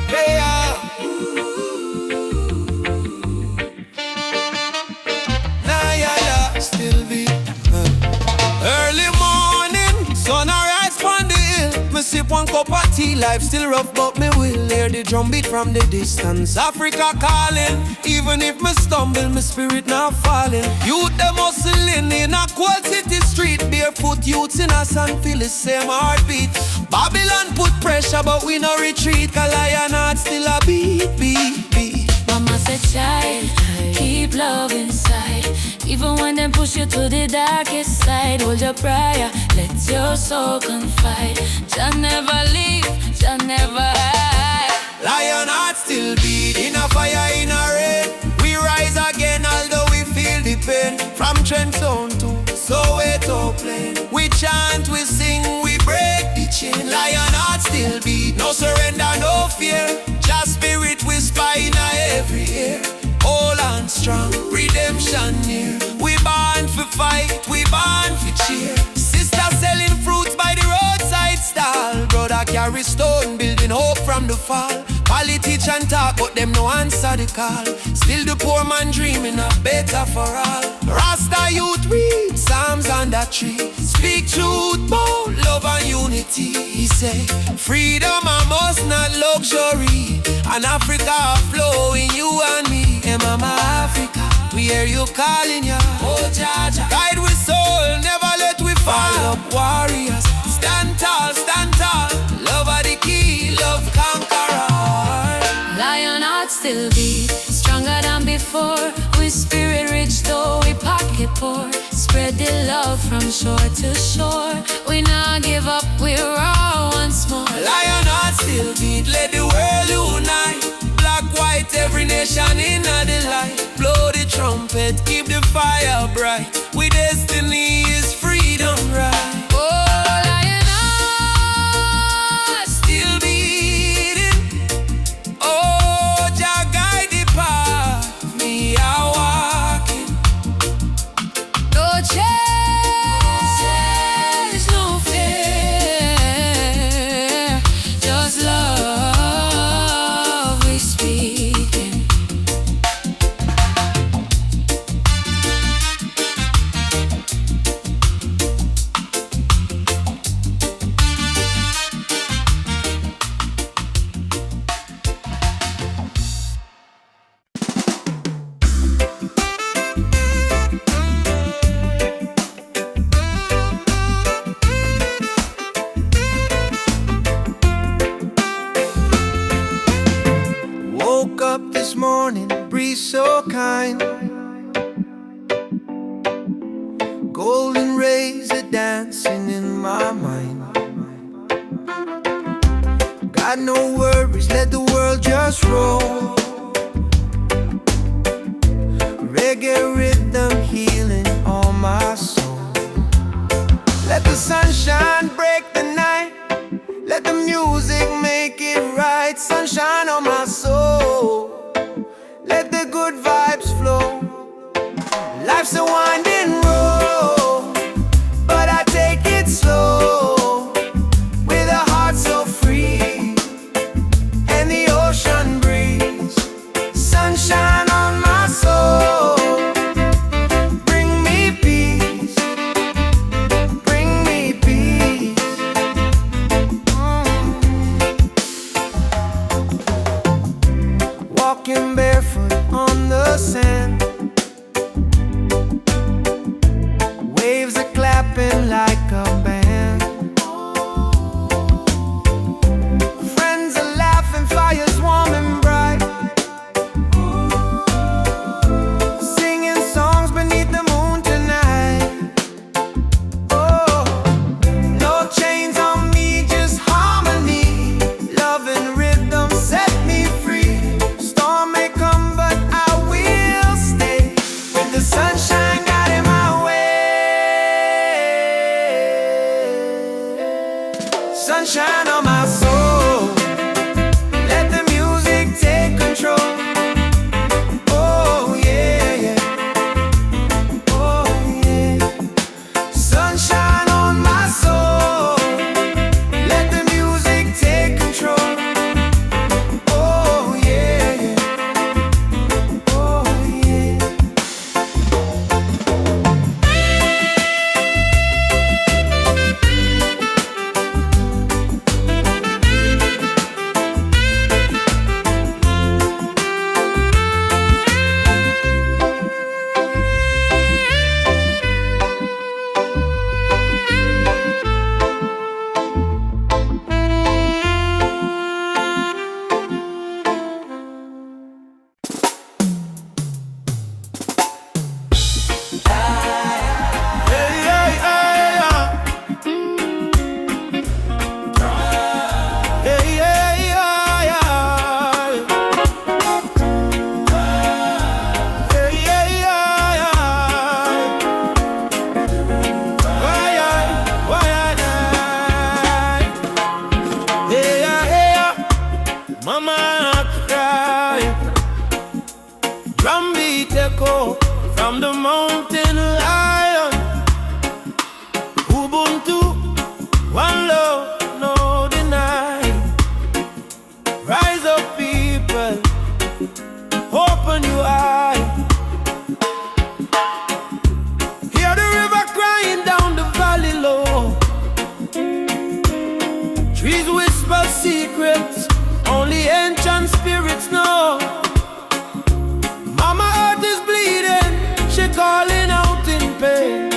Hey, Nayala still be early morning, sun arise from the hill. Me sip one cup of tea, life still rough, but me will hear the drum beat from the distance. Africa calling, even if me stumble, my spirit not falling. Youth them hustling in a cold city street, barefoot youths in a sand feel the same heartbeat. Babylon put pressure, but we no retreat. 'Cause lion heart still a beat, beat, beat. Mama said, child, keep love inside. Even when them push you to the darkest side, hold your prayer, let your soul confide. Jah never leave, Jah never hide. Lion heart still beat, in a fire, in a rain. We rise again, although we feel the pain. From Trenton to Soweto plain, we chant, we sing, we break the chain. Lion heart still beat, no surrender, no fear. Just spirit whisper in every ear. Hold on strong, redemption near. We born for fight, we born for cheer. Sister selling fruits by the roadside stall. Brother carry stone, building hope from the fall. Politician talk, but them no answer the call. Still the poor man dreaming of better for all. Rasta youth read Psalms on that tree. Speak truth, bold love and unity. He say, freedom I must not luxury. And Africa flow in you and me. Hey mama Africa, we hear you calling ya. Oh Jaja, guide with soul, never let we fall. Up warriors, stand tall, stand tall. Love are the key, love conqueror. Lion heart still beat, stronger than before. We spirit rich though we pocket poor. spread the love from shore to shore. We not give up, we're all once more. Lion heart still beat, let the world unite. Black, white, every nation in the light. Blow the trumpet, keep the fire bright. We destiny is freedom, right? This morning, breeze so kind. Golden rays are dancing in my mind. Got no worries, let the world just roll. Reggae rhythm healing all my soul. Let the sunshine break the night. Let the music make it right. Sunshine on my soul. Let the good vibes flow. Life's a winding road, but I take it slow. With a heart so free and the ocean breeze. Sunshine on my soul. Bring me peace. Bring me peace. Walking barefoot on the sand. Waves are clapping like a band. Friends are laughing, fires warm and bright. Singing songs beneath the moon tonight. Oh, no chains on me, just harmony. Love and rhythm set me free. Storm may come, but I will stay. With the sunshine guiding my way. Sunshine on my soul. Let the music take control. Oh yeah, yeah. Oh yeah. Sunshine on my soul. Let the music take control. Oh yeah, yeah. Oh yeah. Mama cry, drum beat echo from the mountain lion. Ubuntu, one love, no deny. Rise up people, open your eye. Hear the river crying down the valley low. Trees whisper secrets only ancient spirits know. Mama earth is bleeding, she calling out in pain.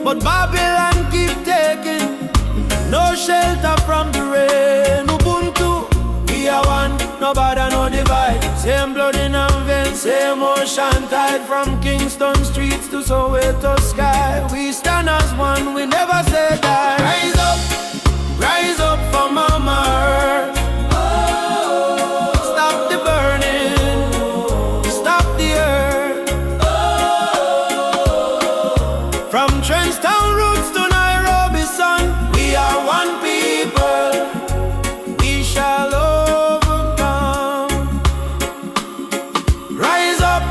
But Babylon keep taking no shelter from the rain. Ubuntu, we are one, no bother, no divide. Same blood in our veins, same old ocean tide, from Kingston streets to Soweto sky. We stand as one, we never say die. Rise up for Mama Earth. Stop the burning, stop the earth. From Trenchtown roots to Nairobi sun, we are one people, we shall overcome. Rise up,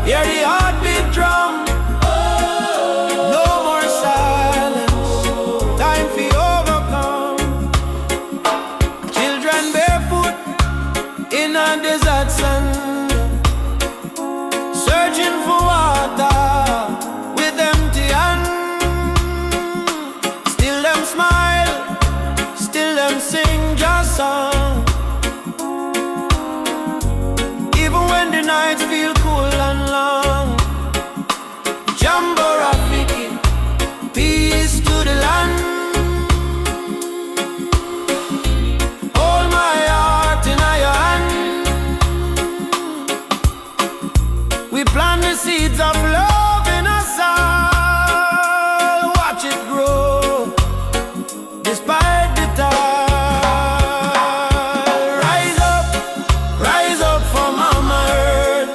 hear the heartbeat drum. No more silence, time for overcome. Children barefoot in a desert sun, searching for water with empty hand. Still them smile, still them sing just song. Even when the nights feel cool and long. Jambo Rafiki, peace to the land. Hold my heart in your hand. We plant the seeds of love in us all. Watch it grow, despite the tide. Rise up for Mama Earth.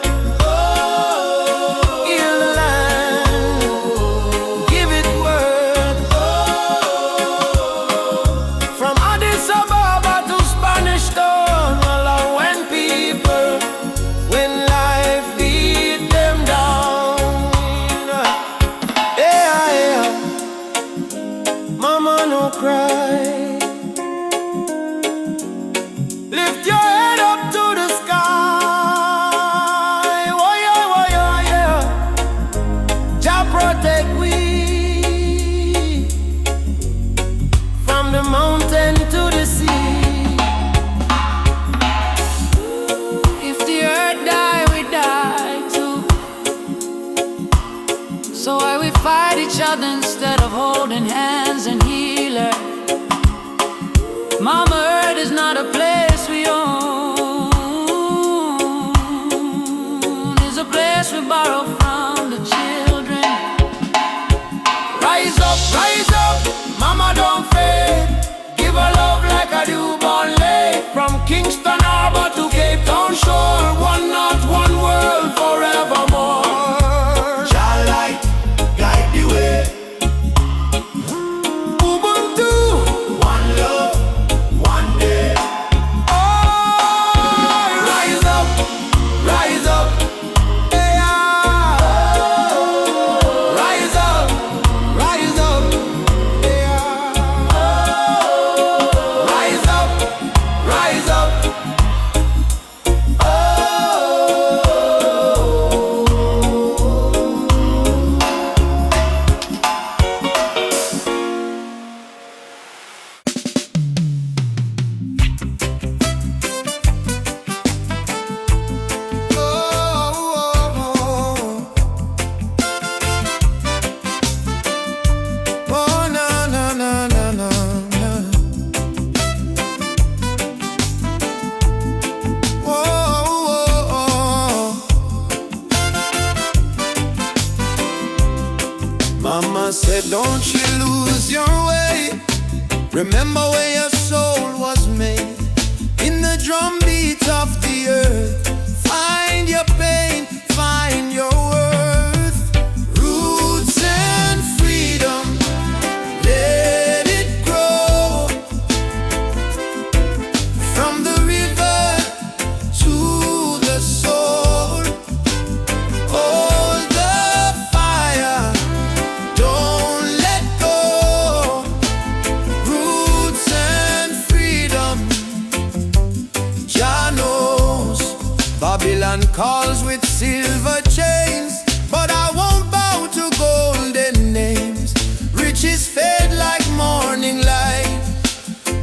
Heal the land, give it worth. From Addis Ababa to Spanish Town, all our when people, when life beat them down. Yeah, Mama no cry. Lift your head up to the sky. Oh yeah. Jah protect we from the mountain to the sea. If the earth die, we die too. So why we fight each other instead of holding hands and heal her? Mama Earth is not a place we own, it's a place we borrow from the children. Rise up, Mama don't fade. Give her love like a newborn lake. From Kingston Harbor to Cape Town shore, one not one world forevermore. Jah light guide the way. Ubuntu, one love, one day. Oh, rise up, yeah. Rise up, yeah. Rise up. Mama said, don't you lose your way. Remember where your soul was made. In the drum beat of the earth, find your pain, find your worth. Roots and freedom, let it grow. From the river to the soul, hold the fire, don't let go. Roots and freedom, Jah knows. Babylon calls with silver chains, but I won't bow to golden names. Riches fade like morning light,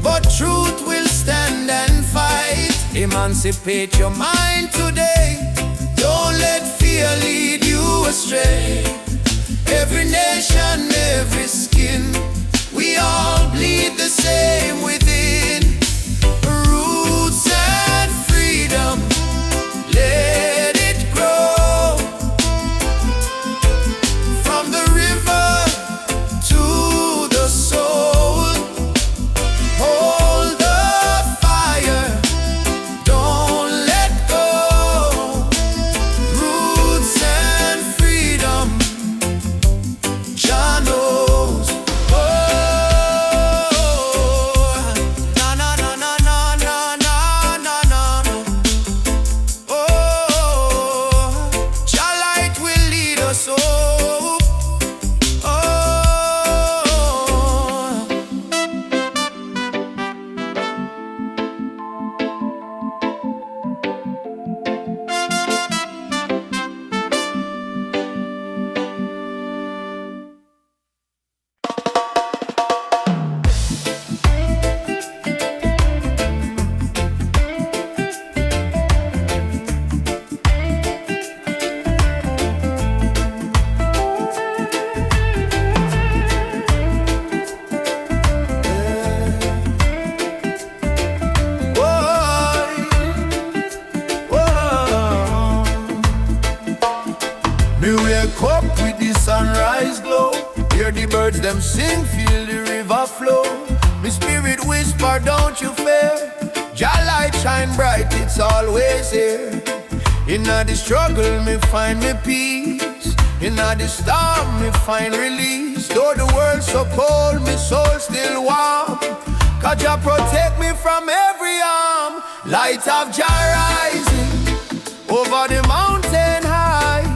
but truth will stand and fight. Emancipate your mind today, don't let fear lead you astray. Every nation, every skin, we all bleed the same within. Roots and freedom, let it grow. birds them sing, feel the river flow. My spirit whisper, don't you fear. Jah light shine bright, it's always here. In the struggle, me find me peace. In the storm, me find release. Though the world's so cold, my soul still warm. 'Cause Jah protect me from every harm. Light of Jah rising over the mountain high.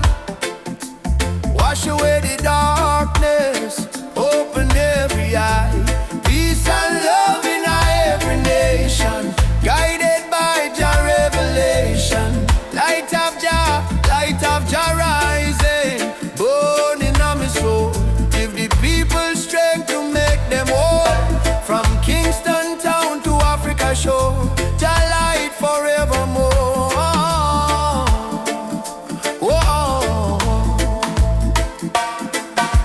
Wash away the darkness, open every eye. Peace and love in every nation, guided by Jah revelation. Light of Jah rising, burning on my soul. Give the people strength to make them whole. From Kingston town to Africa shore, Jah light forevermore. Whoa.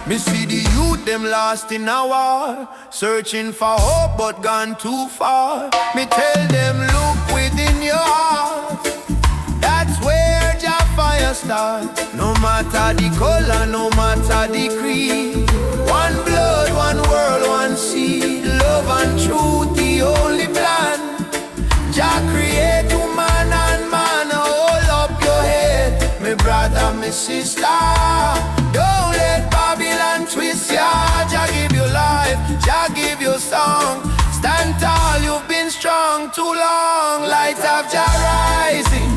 Me see the youth them lost in a war, searching for hope but gone too far. Me tell them look within your heart, that's where Jah fire start. No matter the color, no matter the creed, one blood, one world, one seed. Love and truth, the only plan. Jah create woman and man. Hold up your head, me brother, me sister. Don't let Babylon twist ya. Jah give you life, Jah give you song. Stand tall, you've been strong too long. Light of Jah rising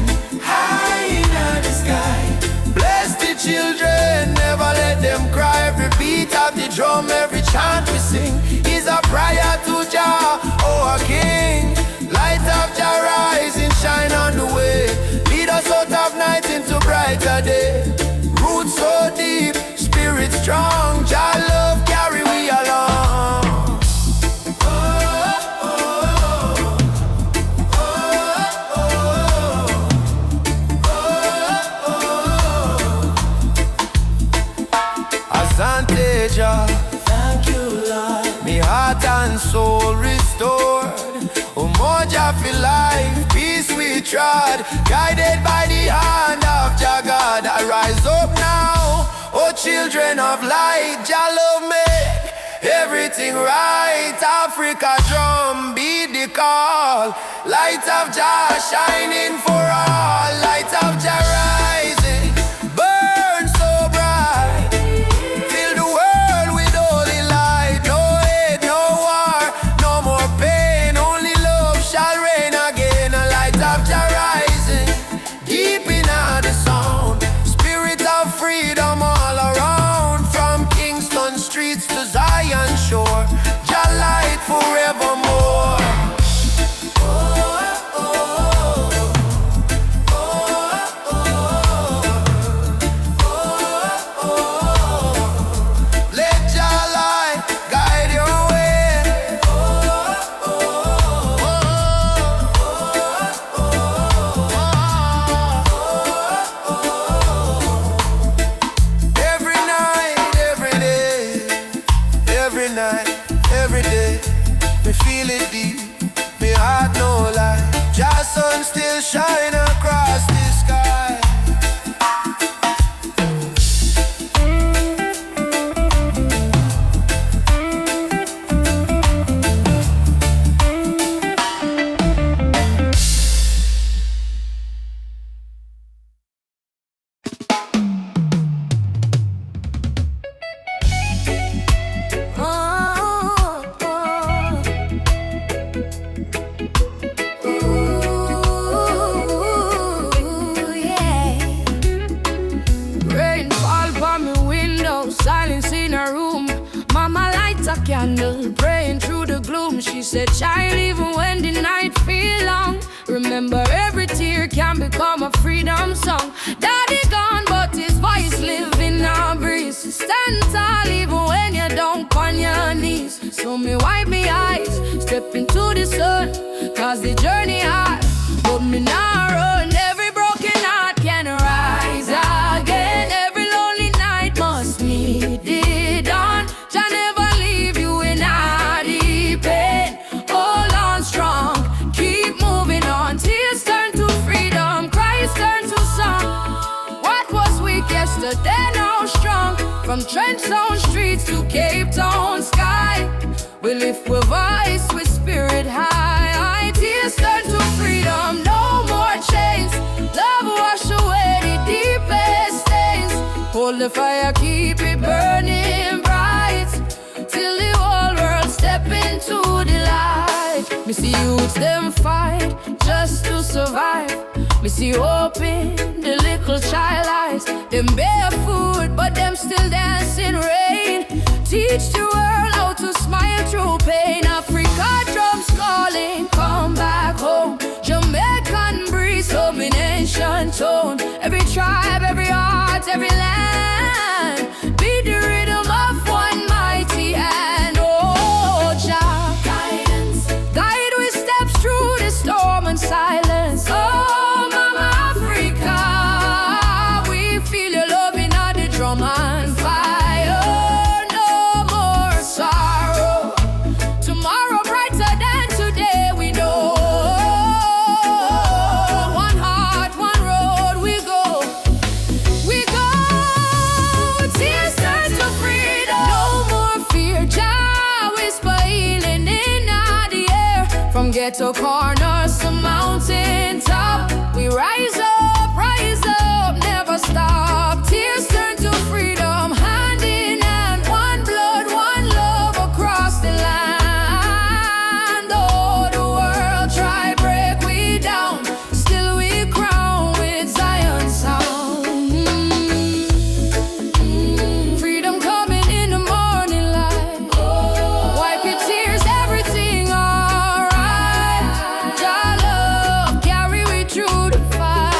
high in the sky. Bless the children, never let them cry. Every beat of the drum, every chant we sing is a prayer to Jah, oh our King. Light of Jah rising, shine on the way. Lead us out of night into brighter day. Roots so deep, spirit strong. Jah love carry we along. Jah, thank you, Lord. Me heart and soul restored. Oh, more Jah for life, peace we trod. Guided by the hand of Jah God. I rise up now, oh children of light. Jah love make everything right. Africa drum, beat the call. Light of Jah shining for all. Light of Jah rising, burn so bright. Freedom all around, from Kingston streets to Zion shore. Jah light forevermore. Let Jah light guide your way. Every day, me feel it deep, me heart no lie. Jah sun still shine across the sky. Candle, praying through the gloom. She said, child, even when the night feel long, remember every tear can become a freedom song. Daddy gone, but his voice live in our breeze. Stand tall even when you don't on your knees. So me wipe me eyes, step into the sun, cause the journey hard, but me now run. Every broken heart can rise again. Every lonely night must meet the dawn. Jah never leave you in the pain. Hold on strong, keep moving on. Tears turn to freedom, cries turn to song. What was weak yesterday now strong. From Trench Zone streets to Cape Town. see youths them fight just to survive. Me see hope in the little child eyes. Them barefoot, but them still dancing rain. Teach the world how to smile through pain. Africa drums calling, come back home. Jamaican breeze, humming ancient tone. Every tribe, every heart, every land. Be the rhythm of one mighty hand. Oh, Jah, guidance, guide we steps through the storm and silence. Oh, Mama Africa, we feel your love in the drum and fire. No more sorrow. Tomorrow brighter than today, we know. One heart, one road, we go. We go. Tears turn to freedom. No more fear. Jah whisper healing in the air. From ghetto corners to mountain top, we rise up, never stop. Tears turn to freedom, hand in hand, one blood, one love across the land. Oh, the world try break we down, still we crown with Zion sound. Freedom coming in the morning light. Wipe your tears, everything alright. Jah love carry we through the fight,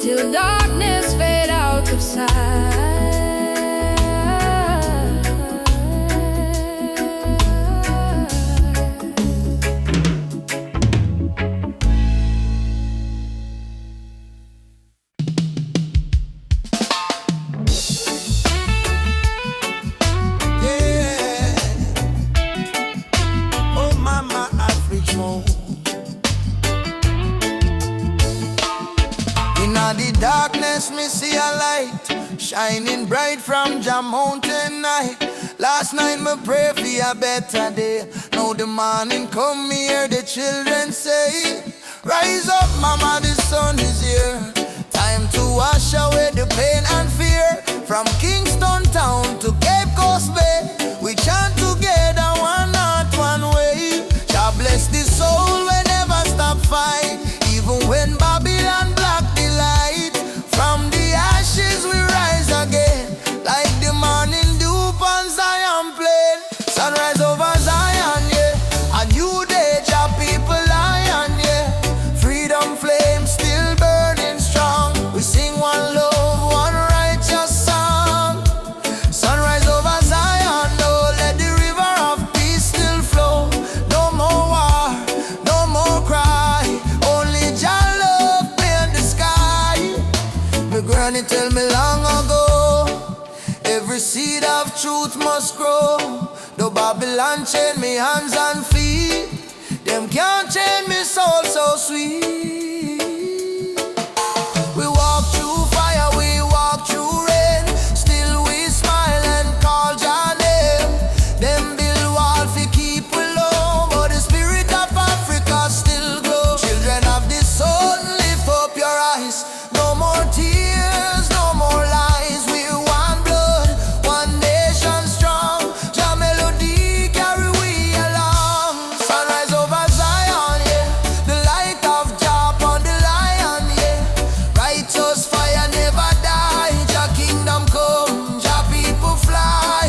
till darkness fade out of sight. Yeah. Oh, Mama Africa. In the darkness, me see a light shining bright from Jah mountain night. Last night me pray for a better day. Now the morning come, me hear the children say, rise up, Mama, the sun is here. Time to wash away the pain and fear. From Kingston town to Cape Coast Bay, we chant together, one heart, one way. God bless the soul, we never stop fight. Even when Babylon block the light, from the ashes we rise again, like the morning dew on Zion plain. Sunrise over Zion, yeah. A new day, Jah people lion, yeah. Freedom flame still burning strong. We sing one love, one righteous song. Sunrise over Zion, no, let the river of peace still flow. No more war, no more cry. Only Jah love paint the sky. My granny tell me long ago, every seed of truth must grow. Though Babylon chain me hands and feet, them can't chain me soul so sweet. We walk through fire, we walk through rain, still we smile and call Jah name. Them build wall fi keep we low, but the spirit of Africa still glow. Children of the sun, lift up your eyes. No more tears, no more lies. We're one blood, one nation strong. Jah melody carry we along. Sunrise over Zion, yeah. The light of Jah upon the lion, yeah. Righteous fire never die. Jah kingdom come, Jah people fly.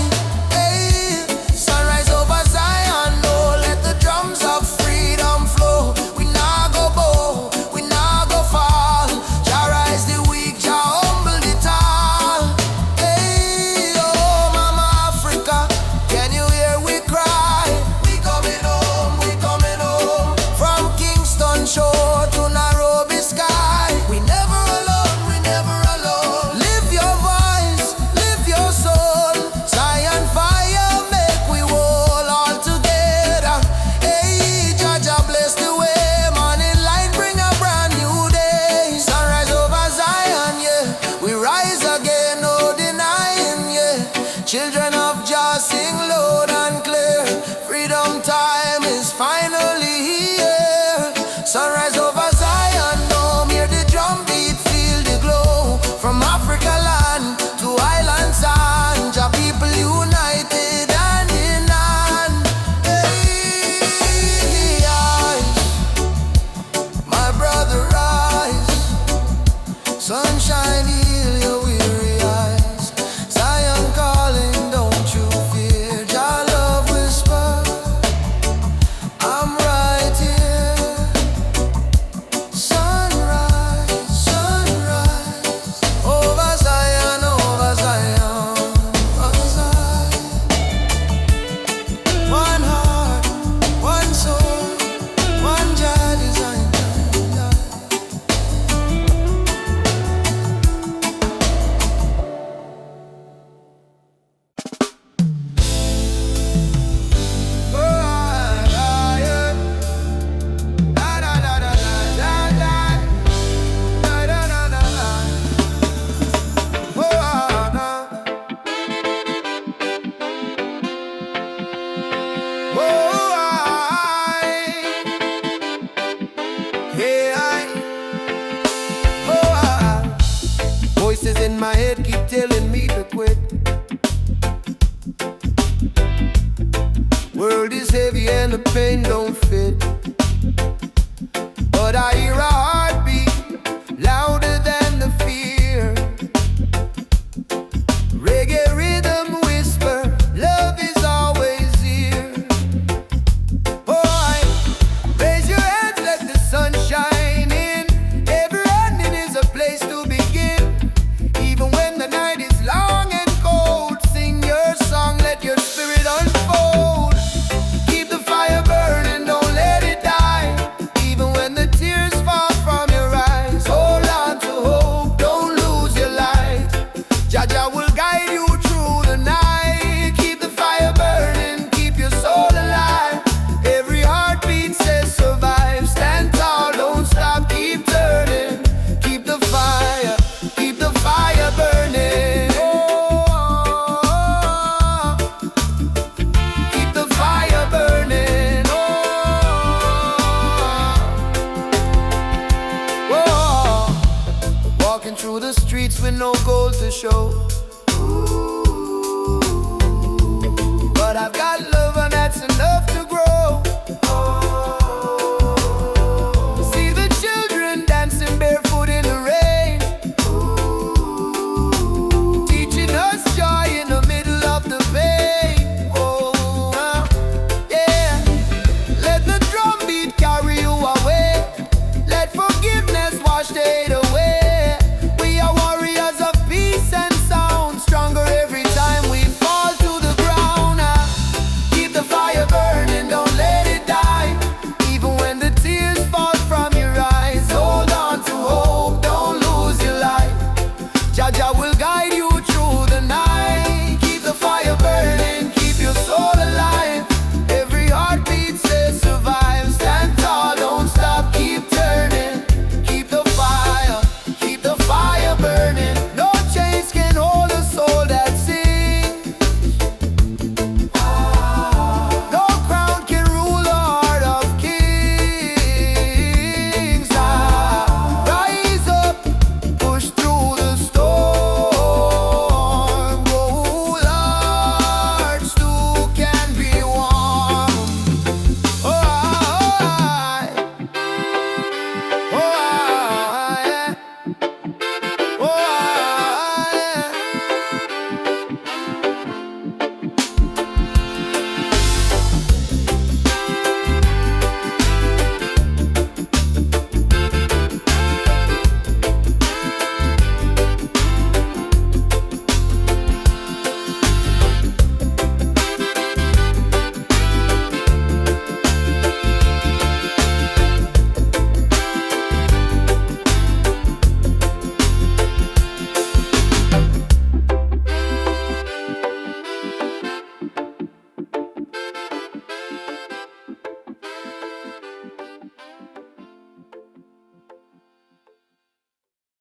Hey, sunrise over Zion, no, let the drums of freedom flow. We nah go bow, we nah go fall. Jah rise the weak, Jah humble the tall. Hey, oh, Mama Africa, can you hear we cry? We coming home, we coming home. From Kingston shore to Nairobi sky. We never alone, we never alone. Live your voice, live your soul. Zion fire make we whole all together. Hey, Jah bless the way. Morning light bring a brand new day. Sunrise over Zion, yeah. We rise again, no denying, yeah. Children of Jah sing loud and clear. Freedom time is finally here. Sunrise over Zion, no, hear the drum beat, feel the glow. From Africa land to island sand, Jah people united hand in hand. world is heavy and the pain don't fit, but I hear a heartbeat louder than the fear. Reggae rhythm whisper, love is always here. Boy, raise your hands, let the sun shine in. Every ending is a place to begin. Even when the night is long and cold, sing your song, let your spirit unfold. Keep the fire burning, don't let it die. Even when the tears fall from your eyes, hold on to hope, don't lose your light. Jaja will guide you through the night. Keep the fire burning, keep your soul alive. Every heartbeat says survive. Stand tall, don't stop, keep turning. Keep the fire burning. Oh, keep the fire burning. Oh, walking through the streets with no goal to show.